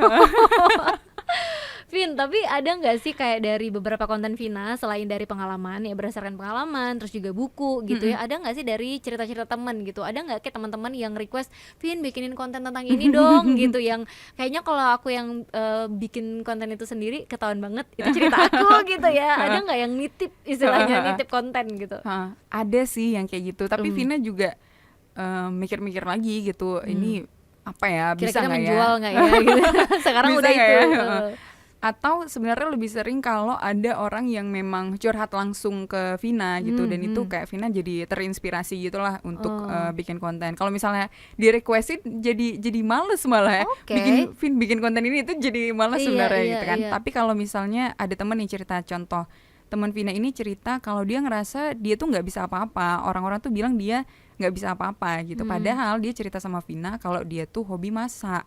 Vin, tapi ada nggak sih kayak dari beberapa konten Vina selain dari pengalaman ya, berdasarkan pengalaman terus juga buku gitu ya, ada nggak sih dari cerita-cerita teman gitu, ada nggak kayak teman-teman yang request Vin bikinin konten tentang ini dong gitu, yang kayaknya kalau aku yang bikin konten itu sendiri ketahuan banget itu cerita aku gitu ya, ada nggak yang nitip istilahnya nitip konten gitu? Ada sih yang kayak gitu, tapi Vina juga mikir-mikir lagi gitu, ini apa ya, bisa kira-kira nggak menjual nggak ya gitu. Sekarang Bisa udah nggak itu ya? Atau sebenarnya lebih sering kalau ada orang yang memang curhat langsung ke Vina gitu, dan itu kayak Vina jadi terinspirasi gitulah untuk bikin konten. Kalau misalnya di requestin jadi males malah ya. Bikin konten ini itu jadi males sebenarnya gitu kan. Tapi kalau misalnya ada temen yang cerita, contoh teman Vina ini cerita kalau dia ngerasa dia tuh nggak bisa apa-apa, orang-orang tuh bilang dia nggak bisa apa-apa gitu, padahal dia cerita sama Vina kalau dia tuh hobi masak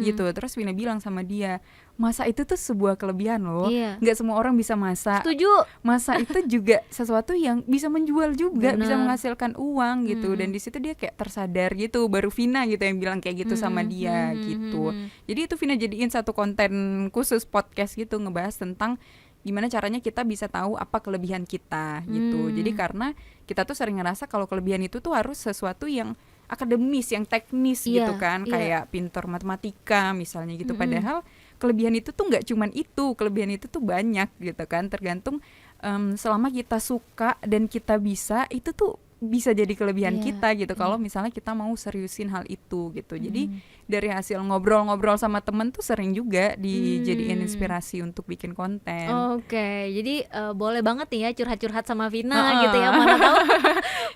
gitu. Terus Vina bilang sama dia, masak itu tuh sebuah kelebihan loh, nggak semua orang bisa masak. Setuju. Masak itu juga sesuatu yang bisa menjual juga, bisa menghasilkan uang gitu. Dan di situ dia kayak tersadar gitu, baru Vina gitu yang bilang kayak gitu sama dia gitu. Jadi itu Vina jadiin satu konten khusus podcast gitu, ngebahas tentang gimana caranya kita bisa tahu apa kelebihan kita gitu. Jadi karena kita tuh sering ngerasa kalau kelebihan itu tuh harus sesuatu yang akademis, yang teknis gitu kan, kayak pintar matematika misalnya gitu. Padahal kelebihan itu tuh nggak cuman itu, kelebihan itu tuh banyak gitu kan. Tergantung selama kita suka dan kita bisa, itu tuh bisa jadi kelebihan kita gitu, kalau misalnya kita mau seriusin hal itu gitu. Jadi dari hasil ngobrol-ngobrol sama temen tuh sering juga dijadiin inspirasi untuk bikin konten. Jadi boleh banget nih ya curhat-curhat sama Vina gitu ya,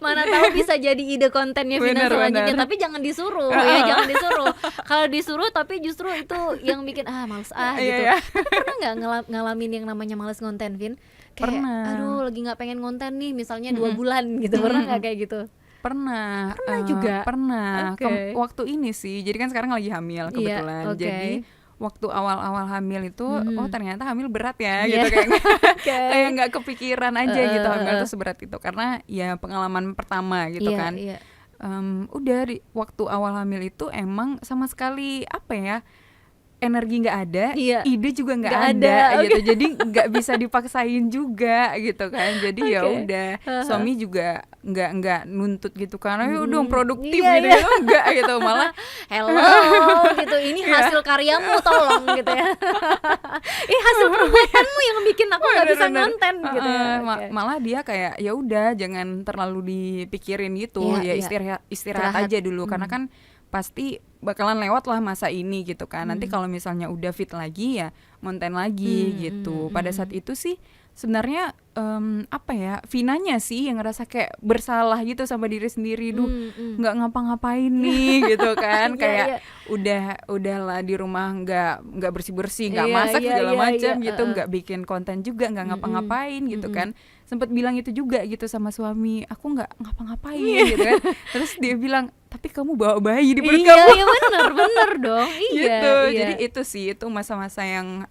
mana tahu bisa jadi ide kontennya Vina selanjutnya. Tapi jangan disuruh ya, jangan disuruh. Kalau disuruh tapi justru itu yang bikin males gitu. Tapi pernah nggak ngalamin yang namanya males konten, Vin? Kayak, aduh lagi nggak pengen konten nih misalnya 2 bulan gitu, pernah nggak kayak gitu? Pernah juga. Pernah. Waktu ini sih, jadi kan sekarang lagi hamil kebetulan. Jadi waktu awal-awal hamil itu, ternyata hamil berat ya gitu, kayak nggak kepikiran aja gitu hamil tuh seberat itu, karena ya pengalaman pertama gitu kan. Udah di waktu awal hamil itu emang sama sekali apa ya, energi nggak ada, ide juga nggak ada gitu. Jadi nggak bisa dipaksain juga gitu kan. Jadi ya udah, suami juga nggak nuntut gitu kan, ayo dong produktif gitu. Enggak gitu, malah hello gitu, ini hasil karyamu tolong gitu ya. Hasil perbuatanmu yang bikin aku nggak bisa ngonten gitu ya. Malah dia kayak ya udah jangan terlalu dipikirin gitu, ya istirahat aja dulu, karena kan pasti bakalan lewat lah masa ini gitu kan. Nanti kalau misalnya udah fit lagi ya konten lagi gitu. Pada saat itu sih sebenarnya apa ya, Vinanya sih yang ngerasa kayak bersalah gitu sama diri sendiri, nggak ngapa-ngapain nih gitu kan. Kayak udahlah di rumah nggak bersih-bersih, nggak masak segala macam gitu, nggak bikin konten juga, nggak ngapa-ngapain gitu kan. Sempet bilang itu juga gitu sama suami, aku nggak ngapa-ngapain gitu kan. Terus dia bilang, tapi kamu bawa bayi di perut kamu. Iya bener dong. Gitu. Jadi itu sih, itu masa-masa yang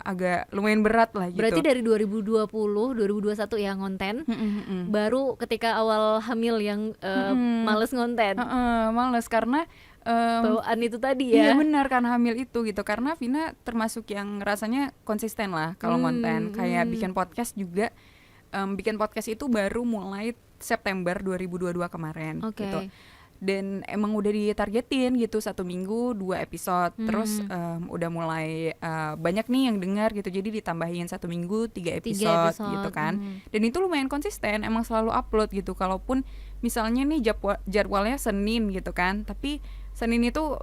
agak lumayan berat lah gitu. Berarti dari 2020, 2021 ya ngonten, baru ketika awal hamil yang males ngonten. Males karena bawaan itu tadi ya. Iya benar, karena hamil itu gitu. Karena Vina termasuk yang rasanya konsisten lah kalau ngonten. Kayak bikin podcast juga. Bikin podcast itu baru mulai September 2022 kemarin gitu. Dan emang udah ditargetin gitu, 1 minggu 2 episode. Terus udah mulai banyak nih yang dengar gitu, jadi ditambahin 1 minggu 3 episode gitu kan. Dan itu lumayan konsisten, emang selalu upload gitu. Kalaupun misalnya nih jadwalnya Senin gitu kan, tapi Senin itu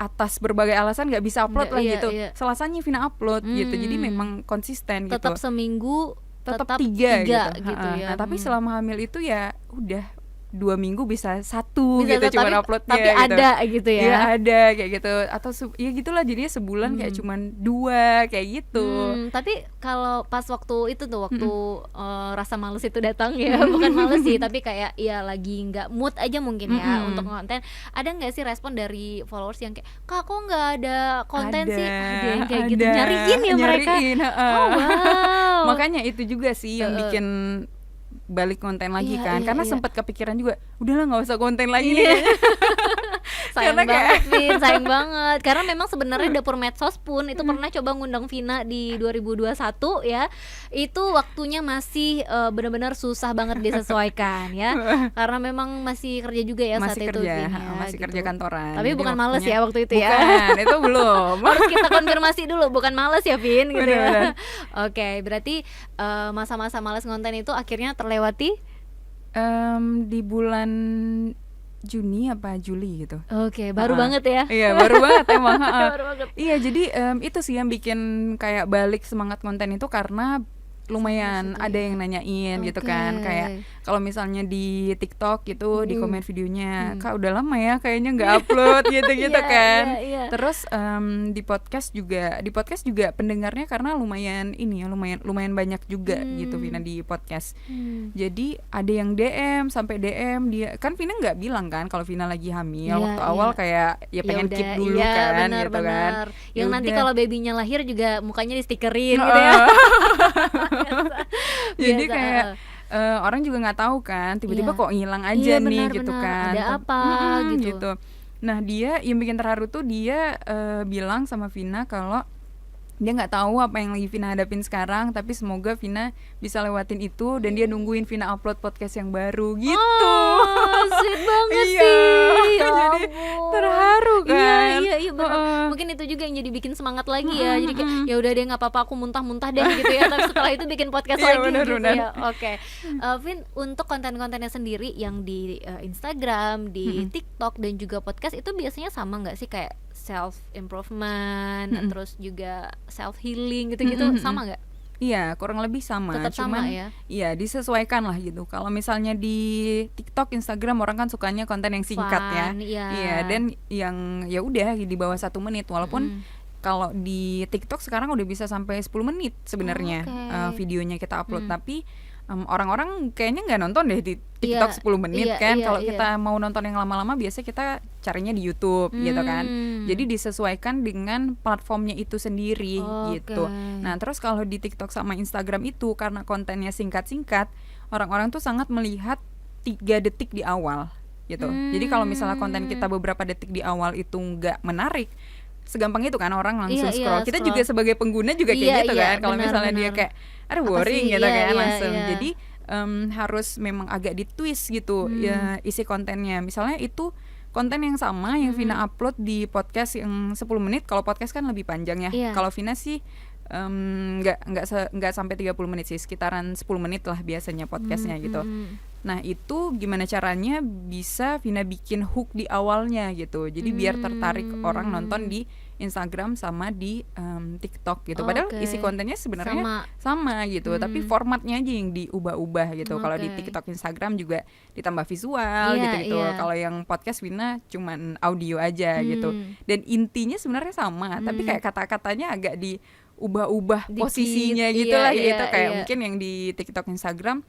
atas berbagai alasan nggak bisa upload lah gitu. Selasanya Vina upload gitu, jadi memang konsisten gitu. Tetap seminggu tetap 3 gitu. gitu ya. Nah, tapi selama hamil itu ya udah 2 minggu bisa satu gitu cuman uploadnya tapi gitu. ada gitu ya. Iya ada kayak gitu, atau ya gitulah, jadinya sebulan kayak cuman 2 kayak gitu. Tapi kalau pas waktu itu tuh waktu rasa males itu datang ya, bukan males sih, tapi kayak ya lagi nggak mood aja mungkin ya untuk konten, ada nggak sih respon dari followers yang kayak, kak kok nggak ada konten sih? Ada yang kayak gitu, nyariin ya mereka. Oh wow. Makanya itu juga sih yang bikin balik konten lagi karena sempat kepikiran juga, udahlah nggak usah konten lagi nih. Sayang banget Vin, sayang banget. Karena memang sebenarnya Dapur Medsos pun itu pernah coba ngundang Vina di 2021 ya. Itu waktunya masih benar-benar susah banget disesuaikan ya. Karena memang masih kerja juga ya saat itu Vin ya, masih gitu. Kerja kantoran. Tapi bukan males ya waktu itu ya. Bukan, itu belum. Harus kita konfirmasi dulu, bukan males ya Vin gitu ya. Oke, berarti masa-masa males konten itu akhirnya terlewati di bulan Juni apa Juli gitu. Oke, baru banget ya. Iya, baru banget emang. Baru banget. Iya, jadi itu sih yang bikin kayak balik semangat konten itu karena lumayan ada yang nanyain gitu kan, kayak kalau misalnya di TikTok gitu di komen videonya, kak udah lama ya kayaknya nggak upload gitu-gitu kan. Terus di podcast juga pendengarnya karena lumayan ini ya, lumayan banyak juga gitu Vina di podcast. Jadi ada yang DM sampai DM, dia kan Vina nggak bilang kan kalau Vina lagi hamil waktu awal, kayak ya pengen keep dulu kan bener, gitu kan. Yang nanti kalau babynya lahir juga mukanya di stikerin gitu ya. Jadi kayak orang juga nggak tahu kan, tiba-tiba kok hilang aja nih gitu kan. Ada apa gitu. Nah dia yang bikin terharu tuh dia bilang sama Vina kalau dia nggak tahu apa yang lagi Vina hadapin sekarang, tapi semoga Vina bisa lewatin itu dan dia nungguin Vina upload podcast yang baru gitu. Sweet banget sih. Jadi terharu kan. Iya benar. Mungkin itu juga yang jadi bikin semangat lagi ya. Jadi kayak ya udah deh nggak apa-apa aku muntah-muntah deh gitu ya. Tapi setelah itu bikin podcast lagi gitu ya. Oke. Vin, untuk konten-kontennya sendiri yang di Instagram, di TikTok dan juga podcast itu biasanya sama nggak sih kayak self improvement, terus juga self healing gitu-gitu, sama nggak? Iya, kurang lebih sama. Tetap cuman sama ya? Iya, disesuaikan lah gitu. Kalau misalnya di TikTok, Instagram orang kan sukanya konten yang singkat fun, ya. Iya, dan yang ya udah di bawah 1 menit. Walaupun kalau di TikTok sekarang udah bisa sampai 10 menit sebenarnya videonya kita upload, tapi orang-orang kayaknya nggak nonton deh di TikTok 10 menit kan. Kalau kita mau nonton yang lama-lama biasanya kita carinya di YouTube gitu kan. Jadi disesuaikan dengan platformnya itu sendiri gitu. Nah terus kalau di TikTok sama Instagram itu karena kontennya singkat-singkat, orang-orang tuh sangat melihat 3 detik di awal gitu. Jadi kalau misalnya konten kita beberapa detik di awal itu nggak menarik, segampang itu kan orang langsung scroll. Kita juga sebagai pengguna juga kayak gitu kan. Kalau misalnya dia kayak ada boring gitu kan langsung. Jadi harus memang agak ditwist gitu ya isi kontennya. Misalnya itu konten yang sama yang Vina upload di podcast yang 10 menit. Kalau podcast kan lebih panjang ya. Kalau Vina sih nggak sampai 30 menit sih, sekitaran 10 menit lah biasanya podcastnya gitu. Nah itu gimana caranya bisa Vina bikin hook di awalnya gitu. Jadi biar tertarik orang nonton di Instagram sama di TikTok gitu. Padahal isi kontennya sebenarnya sama gitu, tapi formatnya aja yang diubah-ubah gitu. Kalau di TikTok, Instagram juga ditambah visual gitu-gitu. Kalau yang podcast Vina cuman audio aja gitu. Dan intinya sebenarnya sama, tapi kayak kata-katanya agak diubah-ubah posisinya gitu lah gitu. Kayak mungkin yang di TikTok, Instagram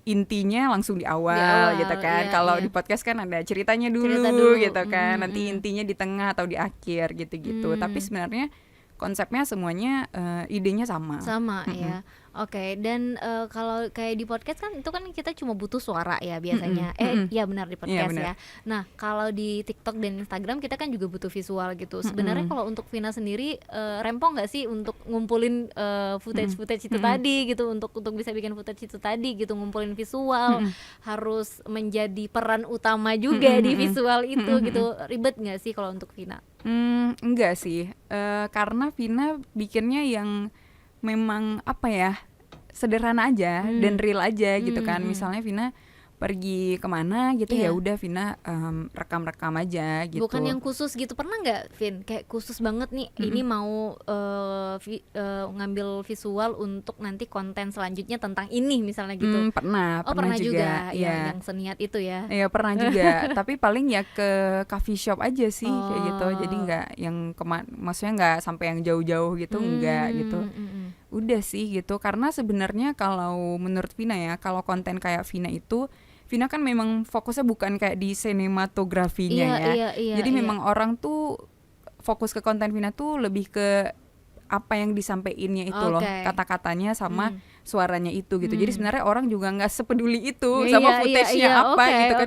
intinya langsung di awal gitu kan. Kalau di podcast kan ada ceritanya dulu gitu kan. Nanti intinya di tengah atau di akhir gitu-gitu. Tapi sebenarnya konsepnya semuanya idenya sama ya. Oke, dan kalau kayak di podcast kan itu kan kita cuma butuh suara ya biasanya. Ya benar di podcast ya. Nah, kalau di TikTok dan Instagram kita kan juga butuh visual gitu. Sebenarnya kalau untuk Vina sendiri rempong nggak sih untuk ngumpulin footage itu tadi gitu, untuk bisa bikin footage itu tadi gitu, ngumpulin visual, harus menjadi peran utama juga di visual itu gitu. Ribet nggak sih kalau untuk Vina? Enggak sih, karena Vina bikinnya yang memang apa ya, sederhana aja dan real aja gitu kan. Misalnya Vina pergi kemana gitu ya udah Vina rekam-rekam aja gitu. Bukan yang khusus gitu, pernah nggak Vin kayak khusus banget nih ini mau ngambil visual untuk nanti konten selanjutnya tentang ini misalnya gitu? Pernah juga ya, yang seniat itu ya. Iya pernah juga tapi paling ya ke coffee shop aja sih kayak gitu, jadi nggak yang maksudnya nggak sampai yang jauh-jauh gitu, enggak gitu. Udah sih gitu, karena sebenarnya kalau menurut Vina ya, kalau konten kayak Vina itu, Vina kan memang fokusnya bukan kayak di sinematografinya jadi memang orang tuh fokus ke konten Vina tuh lebih ke apa yang disampaikannya itu loh, kata-katanya sama suaranya itu gitu. Jadi sebenarnya orang juga nggak sepeduli itu sama footage-nya gitu.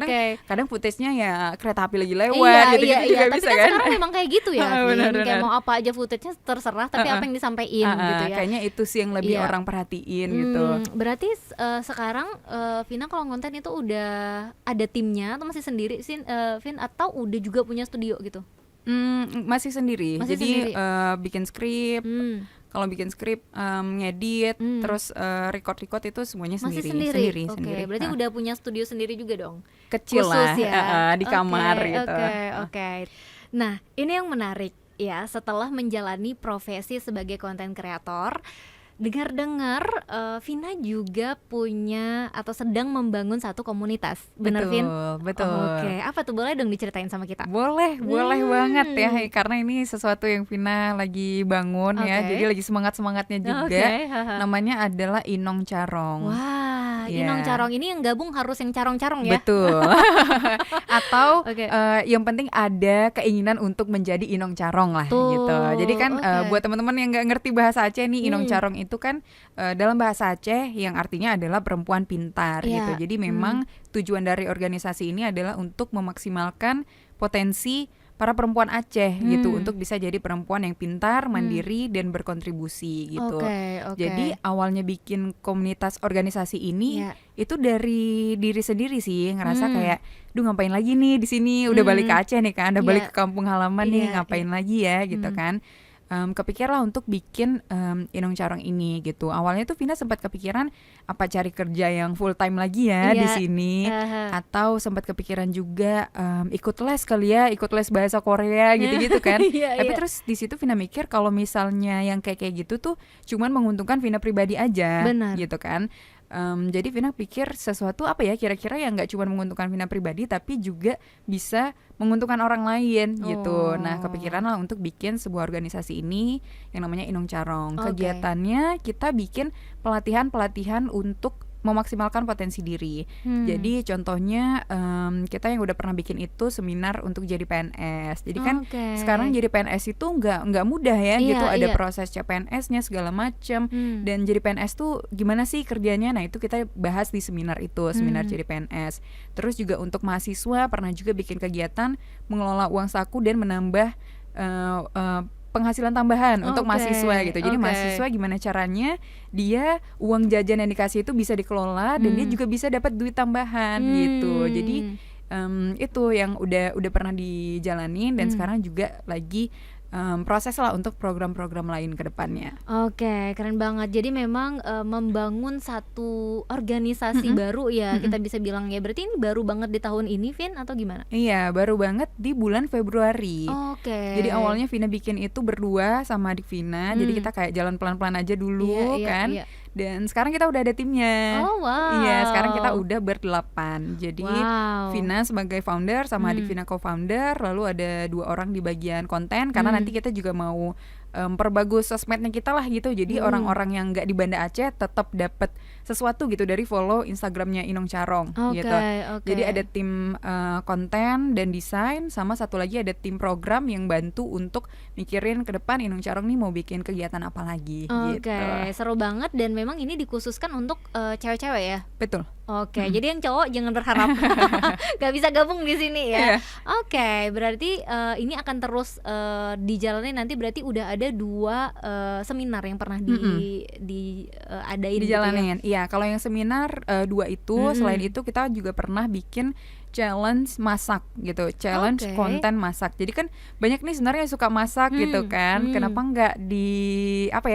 Kadang footage-nya ya kereta api lagi lewat gitu juga tapi bisa kan. kan Sekarang memang kayak gitu ya, kayak mau apa aja footage-nya terserah, tapi apa yang disampaikan gitu ya. Kayaknya itu sih yang lebih orang perhatiin gitu. Berarti sekarang Vina kalau konten itu udah ada timnya atau masih sendiri sih, Vin, atau udah juga punya studio gitu? Masih sendiri. Jadi bikin skrip. Kalau bikin skrip, ngedit, terus record itu semuanya sendiri. Oke, berarti udah punya studio sendiri juga dong. Kecil khusus lah, di kamar gitu. Oke. Nah, ini yang menarik ya, setelah menjalani profesi sebagai content creator, dengar-dengar Vina juga punya atau sedang membangun satu komunitas, bener Vin? Betul. Oke, apa tuh, boleh dong diceritain sama kita? Boleh banget ya, karena ini sesuatu yang Vina lagi bangun ya, jadi lagi semangat-semangatnya juga. Namanya adalah Inong Carong. Wah, Inong Carong ini yang gabung harus yang carong-carong ya? Betul. Atau yang penting ada keinginan untuk menjadi Inong Carong lah gitu. Jadi kan buat teman-teman yang nggak ngerti bahasa Aceh nih, Inong Carong itu kan dalam bahasa Aceh yang artinya adalah perempuan pintar gitu. Jadi memang tujuan dari organisasi ini adalah untuk memaksimalkan potensi para perempuan Aceh gitu untuk bisa jadi perempuan yang pintar, mandiri dan berkontribusi gitu. Jadi awalnya bikin komunitas organisasi ini itu dari diri sendiri sih, ngerasa kayak duh ngapain lagi nih di sini, udah balik ke Aceh nih kan, udah balik ke kampung halaman nih, ngapain lagi ya gitu kan. Kepikir lah untuk bikin Inong Carong ini gitu. Awalnya tuh Vina sempat kepikiran apa cari kerja yang full time lagi ya di sini, atau sempat kepikiran juga ikut les kali ya, ikut les bahasa Korea gitu-gitu kan. Tapi terus di situ Vina mikir kalau misalnya yang kayak gitu tuh cuman menguntungkan Vina pribadi aja. Gitu kan. Jadi Vina pikir sesuatu apa ya kira-kira yang nggak cuma menguntungkan Vina pribadi tapi juga bisa menguntungkan orang lain gitu. Nah kepikiran lah untuk bikin sebuah organisasi ini yang namanya Inong Carong. Kegiatannya kita bikin pelatihan untuk memaksimalkan potensi diri. Jadi contohnya kita yang udah pernah bikin itu seminar untuk jadi PNS. Jadi kan sekarang jadi PNS itu nggak mudah ya gitu. Ada proses CPNS-nya segala macam. Dan jadi PNS tuh gimana sih kerjanya? Nah itu kita bahas di seminar itu, seminar jadi PNS. Terus juga untuk mahasiswa pernah juga bikin kegiatan mengelola uang saku dan menambah penghasilan tambahan untuk mahasiswa gitu. Jadi mahasiswa gimana caranya dia uang jajan yang dikasih itu bisa dikelola dan dia juga bisa dapat duit tambahan gitu. Jadi itu yang udah pernah dijalanin dan sekarang juga lagi proses lah untuk program-program lain ke depannya. Keren banget. Jadi memang membangun satu organisasi baru ya, kita bisa bilang ya. Berarti ini baru banget di tahun ini, Vin, atau gimana? Iya, baru banget di bulan Februari. Jadi awalnya Vina bikin itu berdua sama adik Vina. Jadi kita kayak jalan pelan-pelan aja dulu kan. Dan sekarang kita udah ada timnya. Iya, sekarang kita udah ber-8. Jadi Vina sebagai founder sama adik Vina co-founder, lalu ada 2 orang di bagian konten karena nanti kita juga mau perbagus sosmednya kita lah gitu. Jadi orang-orang yang nggak di Banda Aceh tetap dapat sesuatu gitu dari follow Instagramnya Inong Carong gitu. Jadi ada tim konten dan desain, sama satu lagi ada tim program yang bantu untuk mikirin ke depan Inong Carong nih mau bikin kegiatan apa lagi gitu. Seru banget, dan memang ini dikhususkan untuk cewek-cewek ya. Betul. Jadi yang cowok jangan berharap gak bisa gabung di sini ya. Berarti ini akan terus dijalani nanti. Berarti udah ada 2 seminar yang pernah diadain dijalanin. Gitu ya? Iya, kalau yang seminar 2 itu, selain itu kita juga pernah bikin challenge masak gitu, challenge konten masak. Jadi kan banyak nih sebenarnya yang suka masak gitu kan, kenapa nggak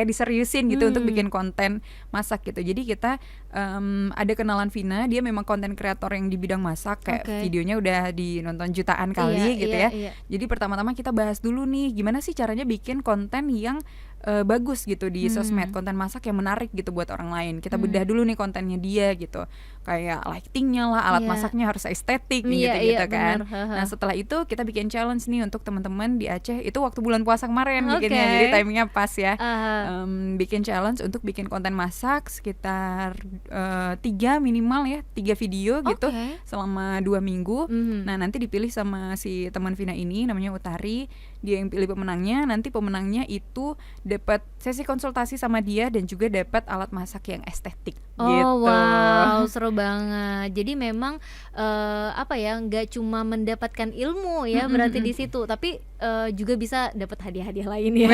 diseriusin gitu untuk bikin konten masak gitu. Jadi kita ada kenalan Vina, dia memang konten kreator yang di bidang masak, kayak videonya udah dinonton jutaan kali gitu ya. Jadi pertama-tama kita bahas dulu nih gimana sih caranya bikin konten yang bagus gitu di sosmed, konten masak yang menarik gitu buat orang lain. Kita bedah dulu nih kontennya dia gitu, kayak lightingnya lah, alat masaknya harus estetik gitu kan. Nah setelah itu kita bikin challenge nih untuk teman-teman di Aceh. Itu waktu bulan puasa kemarin bikinnya, jadi timingnya pas ya. Bikin challenge untuk bikin konten masak sekitar 3 minimal ya, 3 video gitu selama 2 minggu. Nah nanti dipilih sama si teman Vina ini, namanya Utari. Dia yang pilih pemenangnya. Nanti pemenangnya itu dapat sesi konsultasi sama dia dan juga dapat alat masak yang estetik gitu. Wow, seru banget. Jadi memang nggak cuma mendapatkan ilmu ya berarti di situ, tapi juga bisa dapat hadiah-hadiah lain ya.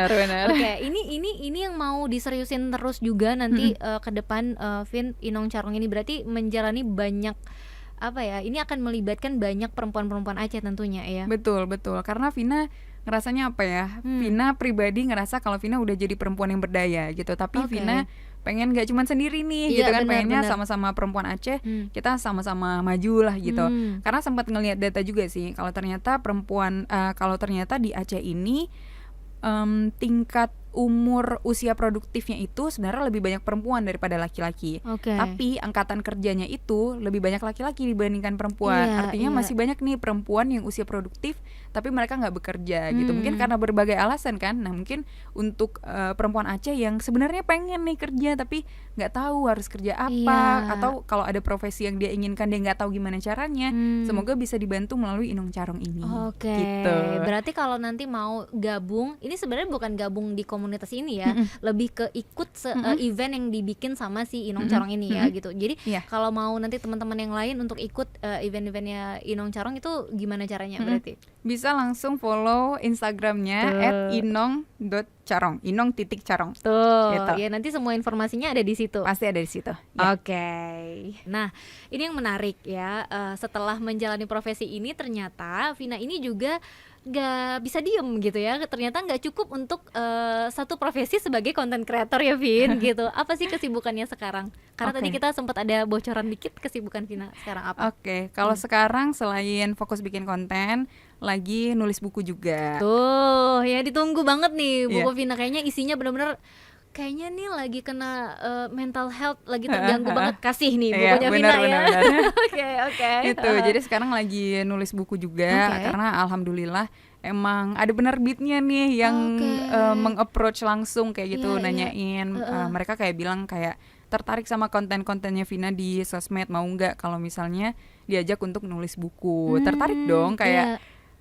Benar. Oke, ini yang mau diseriusin terus juga nanti ke depan, Vin, Inong Carong ini berarti menjalani banyak ini akan melibatkan banyak perempuan-perempuan Aceh tentunya ya. Betul, karena Vina ngerasanya Vina pribadi ngerasa kalau Vina udah jadi perempuan yang berdaya gitu, tapi Vina pengen gak cuma sendiri nih gitu kan, pengennya sama-sama perempuan Aceh, kita sama-sama maju lah gitu. Karena sempat ngelihat data juga sih, kalau ternyata di Aceh ini tingkat umur usia produktifnya itu sebenarnya lebih banyak perempuan daripada laki-laki. Tapi angkatan kerjanya itu lebih banyak laki-laki dibandingkan perempuan. Artinya masih banyak nih perempuan yang usia produktif tapi mereka nggak bekerja gitu. Mungkin karena berbagai alasan kan. Nah mungkin untuk perempuan Aceh yang sebenarnya pengen nih kerja tapi nggak tahu harus kerja apa, atau kalau ada profesi yang dia inginkan dia nggak tahu gimana caranya, semoga bisa dibantu melalui Inong Carong ini. Gitu. Berarti kalau nanti mau gabung, ini sebenarnya bukan gabung di komunitas ini ya, lebih ke ikut event yang dibikin sama si Inong Carong ini ya gitu. Jadi kalau mau nanti teman-teman yang lain untuk ikut event-eventnya Inong Carong itu gimana caranya berarti? Bisa langsung follow Instagramnya @inong.carong, inong.carong. Tuh, gitu. Ya nanti semua informasinya ada di situ. Pasti ada di situ. Nah, ini yang menarik ya. Setelah menjalani profesi ini, ternyata Vina ini juga nggak bisa diem gitu ya. Ternyata nggak cukup untuk satu profesi sebagai content creator ya, Vin gitu. Apa sih kesibukannya sekarang? Karena tadi kita sempat ada bocoran dikit kesibukan Vina sekarang apa? Kalau sekarang selain fokus bikin konten, lagi nulis buku juga. Tuh, ya ditunggu banget nih buku Vina, kayaknya isinya benar-benar kayaknya nih lagi kena mental health, lagi terganggu banget, kasih nih bukunya Vina ya. Oke. Itu jadi sekarang lagi nulis buku juga karena alhamdulillah emang ada penerbitnya nih yang meng-approach langsung kayak gitu, nanyain mereka kayak bilang kayak tertarik sama konten-kontennya Vina di sosmed, mau nggak kalau misalnya diajak untuk nulis buku. Tertarik dong, kayak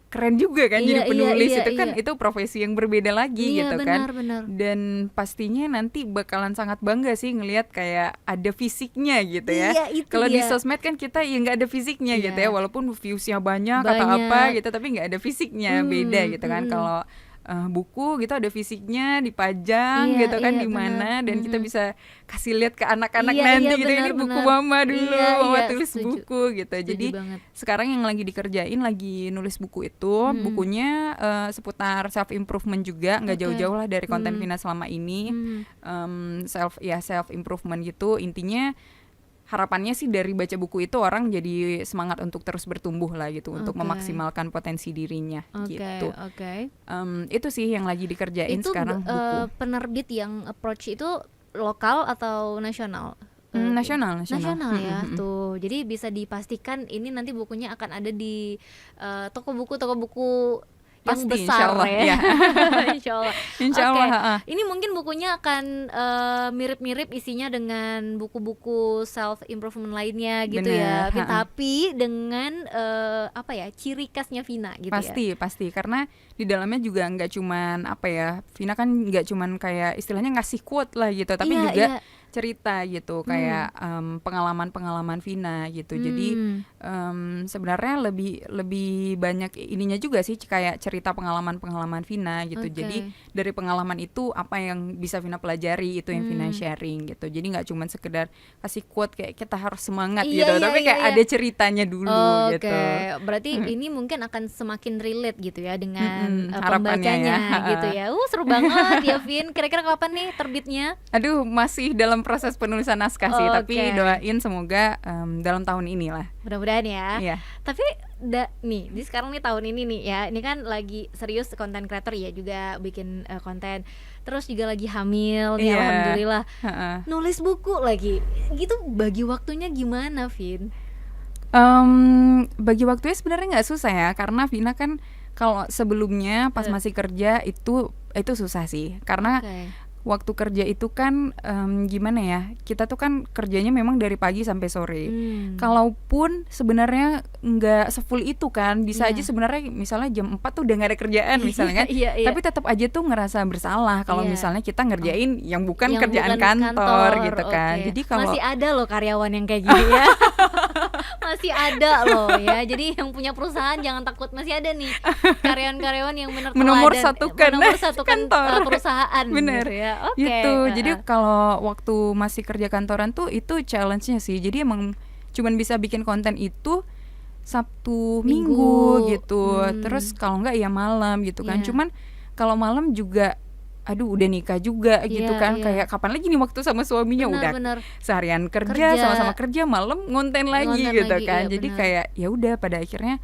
keren juga kan jadi penulis itu kan itu profesi yang berbeda lagi gitu kan. Dan pastinya nanti bakalan sangat bangga sih ngelihat kayak ada fisiknya gitu ya. Kalau di sosmed kan kita nggak ada fisiknya gitu ya, walaupun viewsnya banyak atau apa gitu, tapi nggak ada fisiknya, beda gitu kan. Kalau buku gitu ada fisiknya, dipajang gitu kan di mana, dan kita bisa kasih lihat ke anak-anak nanti gitu, ini buku mama dulu, mama tulis buku gitu. Jadi sekarang yang lagi dikerjain lagi nulis buku itu, bukunya seputar self improvement juga, nggak jauh-jauh lah dari konten Vina selama ini. Self improvement gitu intinya. Harapannya sih dari baca buku itu orang jadi semangat untuk terus bertumbuh lah gitu, untuk memaksimalkan potensi dirinya gitu. Itu sih yang lagi dikerjain itu, sekarang buku. Penerbit yang approach itu lokal atau nasional? Nasional ya. Tuh, jadi bisa dipastikan ini nanti bukunya akan ada di toko buku yang pasti, besar insyaallah, ya. Insyaallah. Ini mungkin bukunya akan mirip-mirip isinya dengan buku-buku self improvement lainnya gitu. Bener, ya, tapi dengan ciri khasnya Vina gitu. Pasti karena di dalamnya juga nggak cuman Vina kan nggak cuman kayak istilahnya ngasih quote lah gitu, tapi juga cerita gitu, kayak pengalaman-pengalaman Vina gitu. Jadi sebenarnya lebih banyak ininya juga sih, kayak cerita pengalaman-pengalaman Vina gitu. Jadi dari pengalaman itu apa yang bisa Vina pelajari, itu yang Vina sharing gitu. Jadi nggak cuma sekedar kasih quote kayak kita harus semangat gitu, tapi kayak ada ceritanya dulu gitu. Berarti ini mungkin akan semakin relate gitu ya dengan pembacanya gitu ya. Seru banget ya Vin. Kira-kira kapan nih terbitnya? Aduh, masih dalam proses penulisan naskah sih, tapi doain semoga dalam tahun ini lah. Mudah-mudahan ya. Iya. Tapi nih, di sekarang nih tahun ini nih ya, ini kan lagi serius konten creator ya, juga bikin konten. Terus juga lagi hamil nih, alhamdulillah. Nulis buku lagi. Gitu bagi waktunya gimana, Vin? Bagi waktunya sebenarnya nggak susah ya, karena Vina kan kalau sebelumnya pas masih kerja itu susah sih, karena waktu kerja itu kan gimana ya, kita tuh kan kerjanya memang dari pagi sampai sore. Kalaupun sebenarnya nggak sefull itu kan, bisa aja sebenarnya misalnya jam 4 tuh udah nggak ada kerjaan misalnya kan, tapi tetap aja tuh ngerasa bersalah kalau misalnya kita ngerjain yang bukan kerjaan kantor gitu kan. Jadi kalau masih ada loh karyawan yang kayak gini ya. Masih ada loh ya. Jadi yang punya perusahaan jangan takut, masih ada nih karyawan-karyawan yang menomorsatukan perusahaan. Bener gitu ya. Gitu. Jadi kalau waktu masih kerja kantoran tuh itu challenge-nya sih. Jadi emang cuman bisa bikin konten itu Sabtu Minggu gitu. Terus kalau enggak ya malam gitu kan. Cuman kalau malam juga aduh udah nikah juga gitu kan. Kayak kapan lagi nih waktu sama suaminya, udah seharian kerja sama-sama kerja, malam ngonten lagi gitu kan. Jadi kayak ya udah pada akhirnya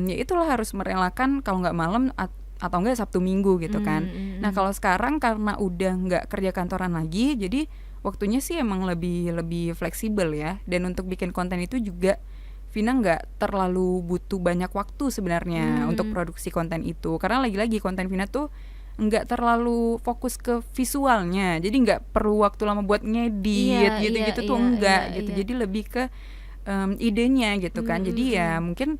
ya itulah harus merelakan kalau nggak malam atau enggak Sabtu Minggu gitu kan. Nah kalau sekarang karena udah nggak kerja kantoran lagi, jadi waktunya sih emang lebih fleksibel ya. Dan untuk bikin konten itu juga Vina nggak terlalu butuh banyak waktu sebenarnya untuk produksi konten itu, karena lagi-lagi konten Vina tuh nggak terlalu fokus ke visualnya, jadi nggak perlu waktu lama buat ngedit gitu-gitu tuh enggak gitu. Jadi lebih ke idenya gitu kan. Jadi ya mungkin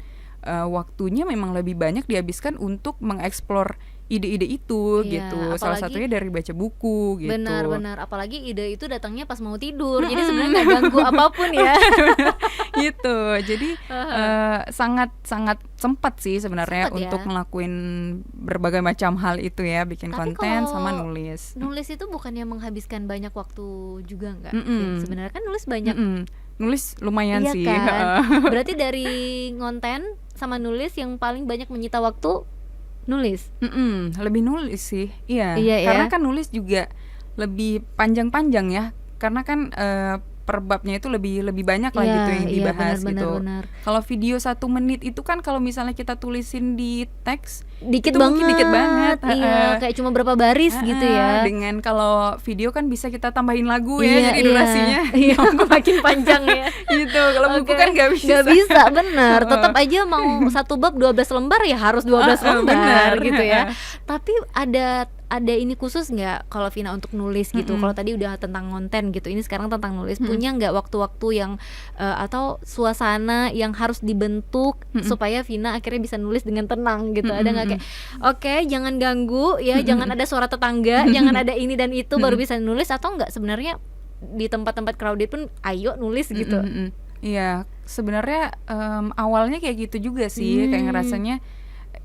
waktunya memang lebih banyak dihabiskan untuk mengeksplor ide-ide itu gitu. Apalagi, salah satunya dari baca buku gitu. Benar-benar, apalagi ide itu datangnya pas mau tidur. Jadi sebenarnya nggak ganggu apapun ya. Gitu. Jadi sangat sempat sih sebenarnya untuk ngelakuin berbagai macam hal itu ya, bikin tapi konten sama nulis. Nulis itu bukannya menghabiskan banyak waktu juga nggak? Sebenarnya kan nulis banyak. Nulis lumayan sih. Kan? Berarti dari ngonten sama nulis yang paling banyak menyita waktu nulis. Lebih nulis sih. Iya karena kan nulis juga lebih panjang-panjang ya. Karena kan per babnya itu lebih banyak lah gitu yang dibahas gitu. Kalau video 1 menit itu kan kalau misalnya kita tulisin di teks dikit itu banget. Mungkin dikit banget. Kayak cuma berapa baris gitu ya. Dengan kalau video kan bisa kita tambahin lagu ya, jadi durasinya makin panjang ya. Gitu. Kalau buku kan nggak bisa. Nggak bisa, benar. Tetap aja mau 1 bab 12 lembar ya harus 12 lembar gitu ya. Tapi ada ini khusus nggak kalau Vina untuk nulis gitu? Kalau tadi udah tentang konten gitu, ini sekarang tentang nulis. Punya nggak waktu-waktu yang atau suasana yang harus dibentuk supaya Vina akhirnya bisa nulis dengan tenang gitu? Ada nggak kayak oke, jangan ganggu ya, jangan ada suara tetangga, jangan ada ini dan itu baru bisa nulis, atau nggak sebenarnya di tempat-tempat crowded pun ayo nulis gitu? Iya, sebenarnya awalnya kayak gitu juga sih, kayak ngerasanya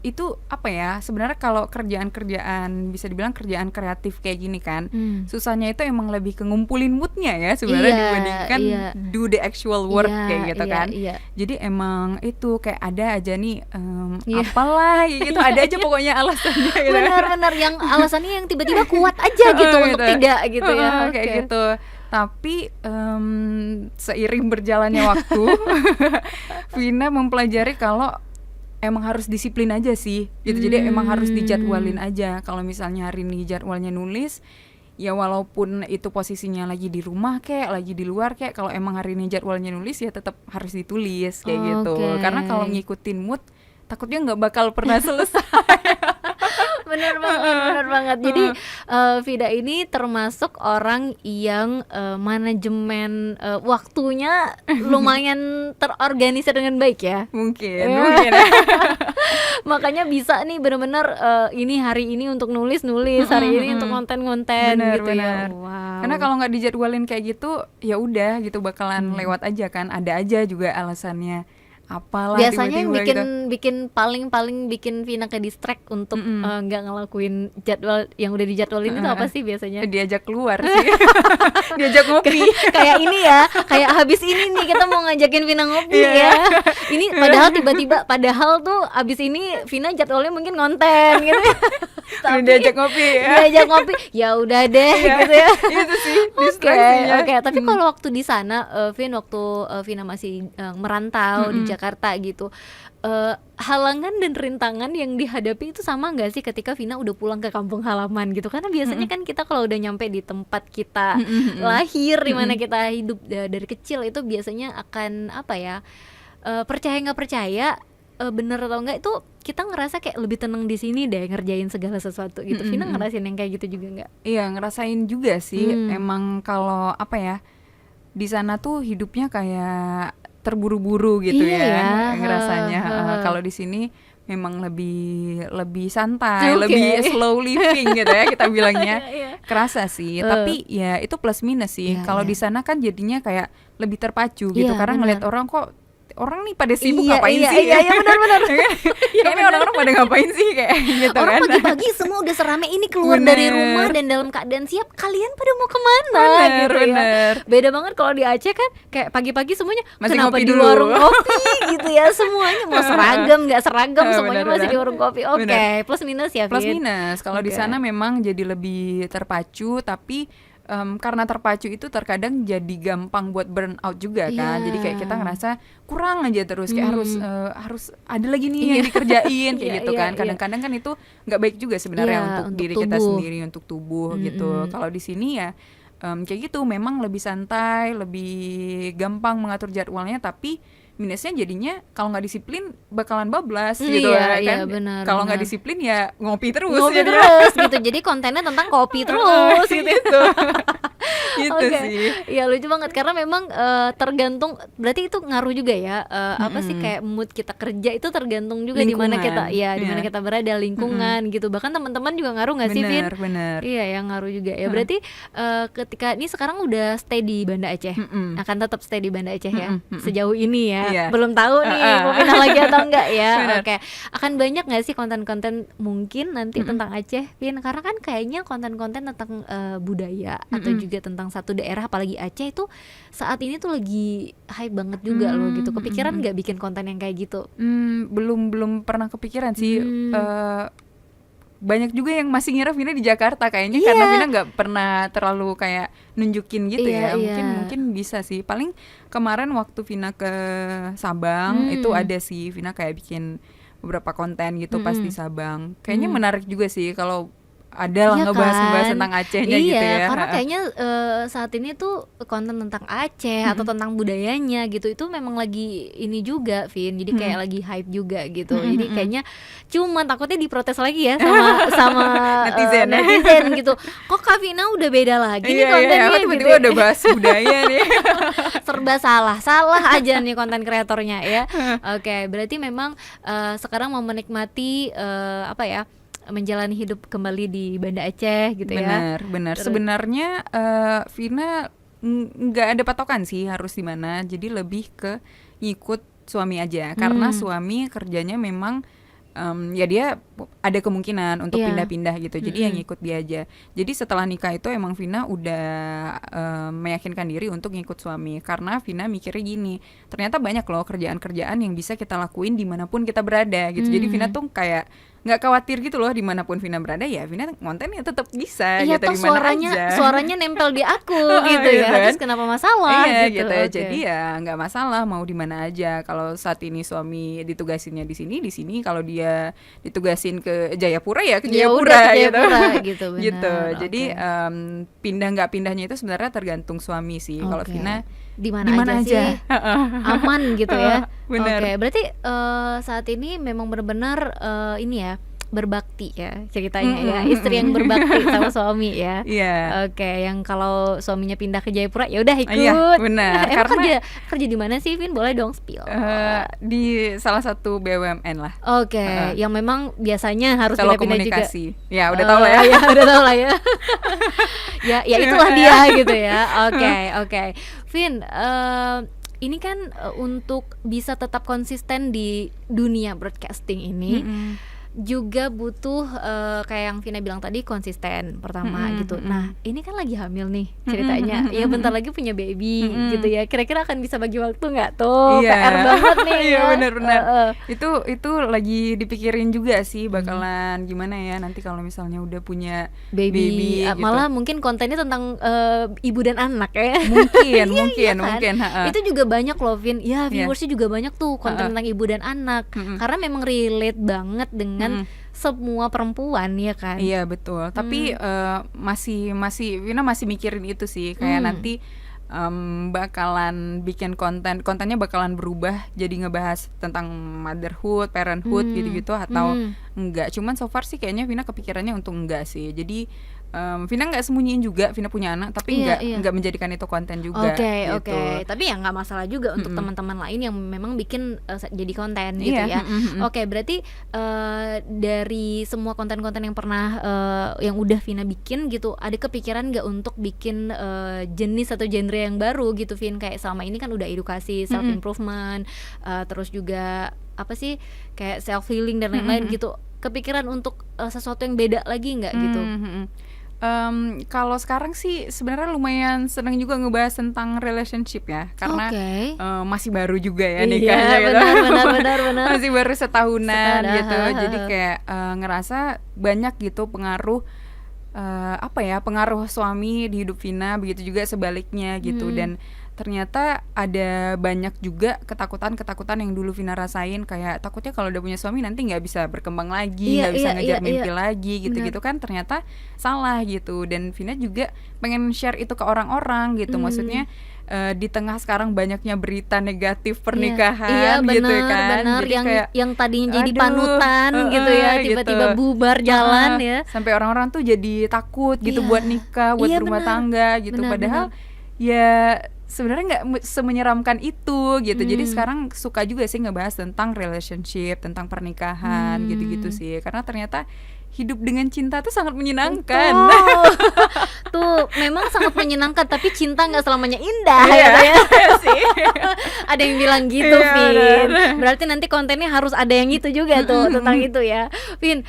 itu apa ya, sebenarnya kalau kerjaan bisa dibilang kerjaan kreatif kayak gini kan, susahnya itu emang lebih ke ngumpulin moodnya ya sebenarnya dibandingkan do the actual work kayak gitu kan. Jadi emang itu kayak ada aja nih apalah gitu, ada aja pokoknya alasannya gitu. Benar-benar yang alasannya yang tiba-tiba kuat aja gitu untuk tidak gitu ya. Kayak gitu. Tapi seiring berjalannya waktu Vina mempelajari kalau emang harus disiplin aja sih gitu. Jadi emang harus dijadwalin aja. Kalau misalnya hari ini jadwalnya nulis, ya walaupun itu posisinya lagi di rumah kayak lagi di luar kayak, kalau emang hari ini jadwalnya nulis ya tetap harus ditulis kayak gitu. Karena kalau ngikutin mood takutnya nggak bakal pernah selesai. Bener banget, bener banget. Jadi Vida ini termasuk orang yang manajemen waktunya lumayan terorganisir dengan baik ya. Mungkin. Makanya bisa nih bener-bener ini hari ini untuk nulis, hari ini untuk konten gitu ya. Wow. Karena kalau nggak dijadwalin kayak gitu, ya udah gitu bakalan lewat aja kan. Ada aja juga alasannya. Apalah biasanya yang tiba-tiba bikin paling bikin Vina ke distract untuk nggak ngelakuin jadwal yang udah dijadwalin itu apa sih biasanya? Diajak keluar sih. Diajak ngopi. Kayak ini ya, kayak habis ini nih kita mau ngajakin Vina ngopi ya. Ini padahal tuh habis ini Vina jadwalnya mungkin konten gitu. Tapi diajak ngopi ya. Diajak ngopi. Ya udah deh gitu ya. Itu sih distraksinya. Oke. Tapi kalau waktu di sana waktu Vina masih merantau di Jakarta gitu, halangan dan rintangan yang dihadapi itu sama nggak sih ketika Vina udah pulang ke kampung halaman gitu? Karena biasanya kan kita kalau udah nyampe di tempat kita lahir, di mana kita hidup dari kecil, itu biasanya akan apa ya, percaya nggak percaya, bener atau enggak, itu kita ngerasa kayak lebih tenang di sini deh ngerjain segala sesuatu gitu. Vina ngerasain yang kayak gitu juga nggak? Iya, ngerasain juga sih. Emang kalau apa ya, di sana tuh hidupnya kayak terburu-buru gitu ya ngerasanya. Kalau di sini memang lebih santai, lebih slow living gitu ya kita bilangnya. Kerasa sih, tapi ya itu plus minus sih. Kalau di sana kan jadinya kayak lebih terpacu gitu, karena ngeliat orang kok orang nih pada sibuk ngapain sih? Iya benar. Ini orang-orang pada ngapain sih kayak gitu orang kan? Pagi-pagi semua udah serame ini keluar dari rumah dan dalam keadaan siap. Kalian pada mau kemana? Gitu ya. Beda banget kalau di Aceh kan kayak pagi-pagi semuanya masih kenapa ngopi di dulu. warung kopi gitu ya, semuanya mau seragam nggak seragam semuanya masih di warung kopi. Oke. Plus minus ya, Vin? Plus minus. Kalau di sana memang jadi lebih terpacu, tapi karena terpacu itu terkadang jadi gampang buat burn out juga kan. Jadi kayak kita ngerasa kurang aja terus, kayak harus ada lagi nih yang dikerjain kayak gitu kan. Kadang-kadang kan itu nggak baik juga sebenarnya untuk diri kita sendiri, untuk tubuh gitu. Kalau di sini ya kayak gitu, memang lebih santai, lebih gampang mengatur jadwalnya, tapi minusnya jadinya kalau nggak disiplin bakalan bablas gitu kan. Kalau nggak disiplin ya ngopi terus gitu. Jadi kontennya tentang kopi terus gitu. Gitu sih. Ya lucu banget karena memang tergantung, berarti itu ngaruh juga ya, apa sih, kayak mood kita kerja itu tergantung juga di mana kita di mana kita berada, lingkungan gitu. Bahkan teman-teman juga ngaruh nggak sih, Vin? Bener. Iya, yang ngaruh juga ya. Berarti ketika ini sekarang udah stay di Banda Aceh, akan tetap stay di Banda Aceh ya sejauh ini ya. Belum tahu nih mau pindah lagi atau enggak ya. Oke. Akan banyak nggak sih konten-konten mungkin nanti tentang Aceh, Vin? Karena kan kayaknya konten-konten tentang budaya atau juga tentang satu daerah, apalagi Aceh itu saat ini tuh lagi hype banget juga loh gitu. Kepikiran nggak bikin konten yang kayak gitu? Belum pernah kepikiran sih. Banyak juga yang masih ngira Vina di Jakarta kayaknya, karena Vina nggak pernah terlalu kayak nunjukin gitu ya. Mungkin bisa sih. Paling kemarin waktu Vina ke Sabang itu ada sih Vina kayak bikin beberapa konten gitu pas di Sabang. Kayaknya menarik juga sih kalau ada lah ngebahas tentang Acehnya gitu ya. Karena kayaknya saat ini tuh konten tentang Aceh atau tentang budayanya gitu itu memang lagi ini juga, Vin. Jadi kayak lagi hype juga gitu. Jadi kayaknya cuman takutnya diprotes lagi ya sama netizen gitu. Kok Kak Vina udah beda lagi nih kontennya gitu. Tiba-tiba udah bahas budaya nih. Serba salah aja nih konten kreatornya ya. Oke, berarti memang sekarang mau menikmati menjalani hidup kembali di Banda Aceh gitu ya. Benar. Sebenarnya Vina nggak ada patokan sih harus di mana. Jadi lebih ke ngikut suami aja. Karena suami kerjanya memang ya dia ada kemungkinan untuk pindah-pindah gitu. Jadi yang ngikut dia aja. Jadi setelah nikah itu emang Vina udah meyakinkan diri untuk ngikut suami. Karena Vina mikirnya gini, ternyata banyak loh kerjaan-kerjaan yang bisa kita lakuin dimanapun kita berada gitu. Jadi Vina tuh kayak nggak khawatir gitu loh, dimanapun Vina berada ya Vina kontennya tetap bisa gitu, dimana aja. Suaranya nempel di aku gitu ya, terus kenapa masalah gitu. Jadi ya nggak masalah mau di mana aja. Kalau saat ini suami ditugasinnya di sini, kalau dia ditugasin ke Jayapura ya ke Jayapura gitu. Gitu. Jadi pindah nggak pindahnya itu sebenarnya tergantung suami sih. Kalau Vina di mana aja sih aman gitu ya. Bener. Berarti saat ini memang benar-benar ini ya, berbakti ya ceritanya ya, istri yang berbakti sama suami ya. Iya. Oke, yang kalau suaminya pindah ke Jayapura ya udah ikut. Iya, benar. Emang Karena kerja di mana sih, Vin? Boleh dong spill. Di salah satu BUMN lah. Oke, yang memang biasanya harus pindah-pindah juga. Ya, udah tahu lah ya. Ya, udah tahu lah ya. ya itulah dia gitu ya. Oke. Vin, ini kan untuk bisa tetap konsisten di dunia broadcasting ini juga butuh kayak yang Vina bilang tadi, konsisten pertama gitu. Nah ini kan lagi hamil nih ceritanya, ya bentar lagi punya baby gitu ya. Kira-kira akan bisa bagi waktu nggak tuh? PR banget nih. Iya benar-benar. Itu lagi dipikirin juga sih bakalan gimana ya nanti kalau misalnya udah punya baby gitu. Malah mungkin kontennya tentang ibu dan anak ya. Mungkin. Itu juga banyak loh, Vin. Ya viewersnya juga banyak tuh konten tentang ibu dan anak, karena memang relate banget dengan semua perempuan ya kan. Iya betul. Tapi Vina masih mikirin itu sih, kayak nanti bakalan bikin kontennya bakalan berubah jadi ngebahas tentang motherhood, parenthood gitu-gitu atau enggak. Cuman so far sih kayaknya Vina kepikirannya untuk enggak sih. Jadi Vina nggak sembunyiin juga Vina punya anak, tapi nggak menjadikan itu konten juga. Oke. Tapi ya nggak masalah juga untuk teman-teman lain yang memang bikin jadi konten gitu ya. Oke, berarti dari semua konten-konten yang pernah yang udah Vina bikin gitu, ada kepikiran nggak untuk bikin jenis atau genre yang baru gitu, Vin? Kayak selama ini kan udah edukasi, self improvement, terus juga apa sih kayak self healing dan lain-lain gitu. Kepikiran untuk sesuatu yang beda lagi nggak gitu? Kalau sekarang sih sebenarnya lumayan senang juga ngebahas tentang relationship ya, karena masih baru juga ya nikahnya gitu. Benar. Masih baru setahunan gitu. Jadi kayak ngerasa banyak gitu pengaruh pengaruh suami di hidup Vina, begitu juga sebaliknya gitu. Dan ternyata ada banyak juga ketakutan yang dulu Vina rasain, kayak takutnya kalau udah punya suami nanti nggak bisa berkembang lagi, nggak bisa ngejar mimpi lagi gitu-gitu kan. Ternyata salah gitu. Dan Vina juga pengen share itu ke orang-orang gitu. Maksudnya di tengah sekarang banyaknya berita negatif pernikahan gitu kan. Benar, jadi kayak yang tadinya jadi panutan gitu ya, tiba-tiba bubar jalan ya. Sampai orang-orang tuh jadi takut gitu buat nikah, buat berumah tangga gitu. Padahal ya sebenarnya nggak semenyeramkan itu gitu. Jadi sekarang suka juga sih ngebahas tentang relationship, tentang pernikahan gitu-gitu sih, karena ternyata hidup dengan cinta tuh sangat menyenangkan. Tuh memang sangat menyenangkan, tapi cinta nggak selamanya indah gitu ya. Ada yang bilang gitu, Vin. Berarti nanti kontennya harus ada yang itu juga tuh tentang itu ya, Vin.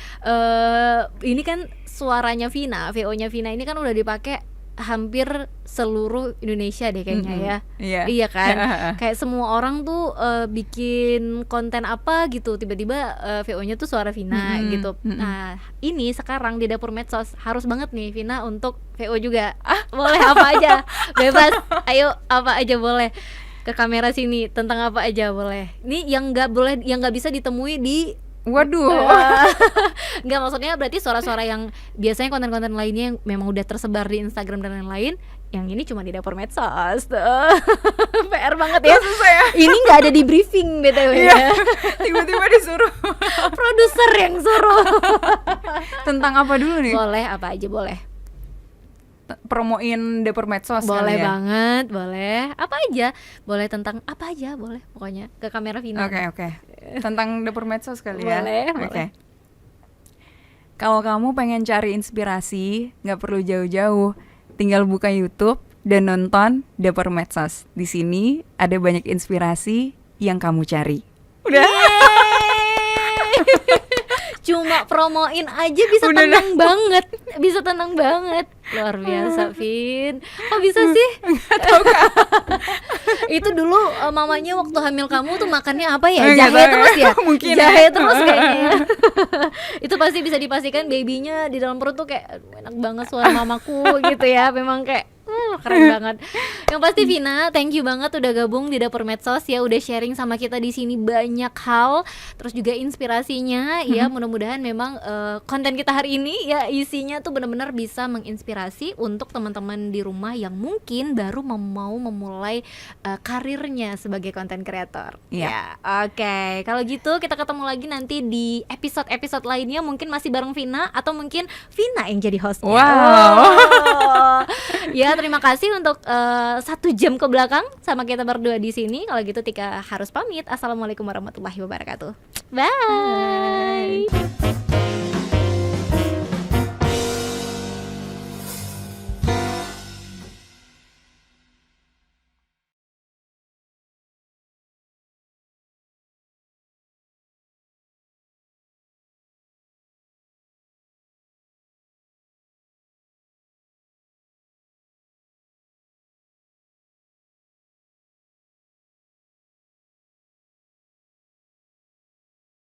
Ini kan suaranya Vina, VO-nya Vina ini kan udah dipakai hampir seluruh Indonesia deh kayaknya ya. Iya kan. Kayak semua orang tuh bikin konten apa gitu, tiba-tiba VO-nya tuh suara Vina gitu. Nah ini sekarang di Dapur Medsos harus banget nih Vina untuk VO juga. Boleh apa aja, bebas. Ayo apa aja boleh. Ke kamera sini, tentang apa aja boleh. Ini yang nggak boleh, yang nggak bisa ditemui di Nggak, maksudnya berarti suara-suara yang biasanya konten-konten lainnya yang memang udah tersebar di Instagram dan lain-lain, yang ini cuma di Dapur Medsos tuh. PR banget ya. Ini nggak ada di briefing BTW ya. Tiba-tiba disuruh produser yang suruh. Tentang apa dulu nih? Boleh apa aja boleh. Promoin Dapur Medsos boleh ya? Banget, boleh. Apa aja, boleh tentang apa aja boleh. Pokoknya ke kamera Vina. Oke. Tentang Dapur Medsos kali ya. Boleh. Kalau kamu pengen cari inspirasi, nggak perlu jauh-jauh, tinggal buka YouTube dan nonton Dapur Medsos. Di sini ada banyak inspirasi yang kamu cari. Udah. Cuma promoin aja bisa tenang banget. Luar biasa, Vin. Kok bisa sih? Nggak tahu Kak. Itu dulu mamanya waktu hamil kamu tuh makannya apa ya? Jahe terus ya? Mungkin jahe terus kayaknya. Itu pasti bisa dipastikan babynya di dalam perut tuh kayak enak banget suara mamaku gitu ya. Memang kayak Keren banget. Yang pasti Vina, thank you banget udah gabung di Dapur Medsos ya, udah sharing sama kita di sini banyak hal, terus juga inspirasinya ya. Mudah-mudahan memang konten kita hari ini ya isinya tuh benar-benar bisa menginspirasi untuk teman-teman di rumah yang mungkin baru mau memulai karirnya sebagai konten kreator. Ya, oke. Kalau gitu kita ketemu lagi nanti di episode-episode lainnya, mungkin masih bareng Vina atau mungkin Vina yang jadi hostnya. Ya, terima kasih untuk 1 jam ke belakang sama kita berdua di sini. Kalau gitu Tika harus pamit. Assalamualaikum warahmatullahi wabarakatuh. Bye.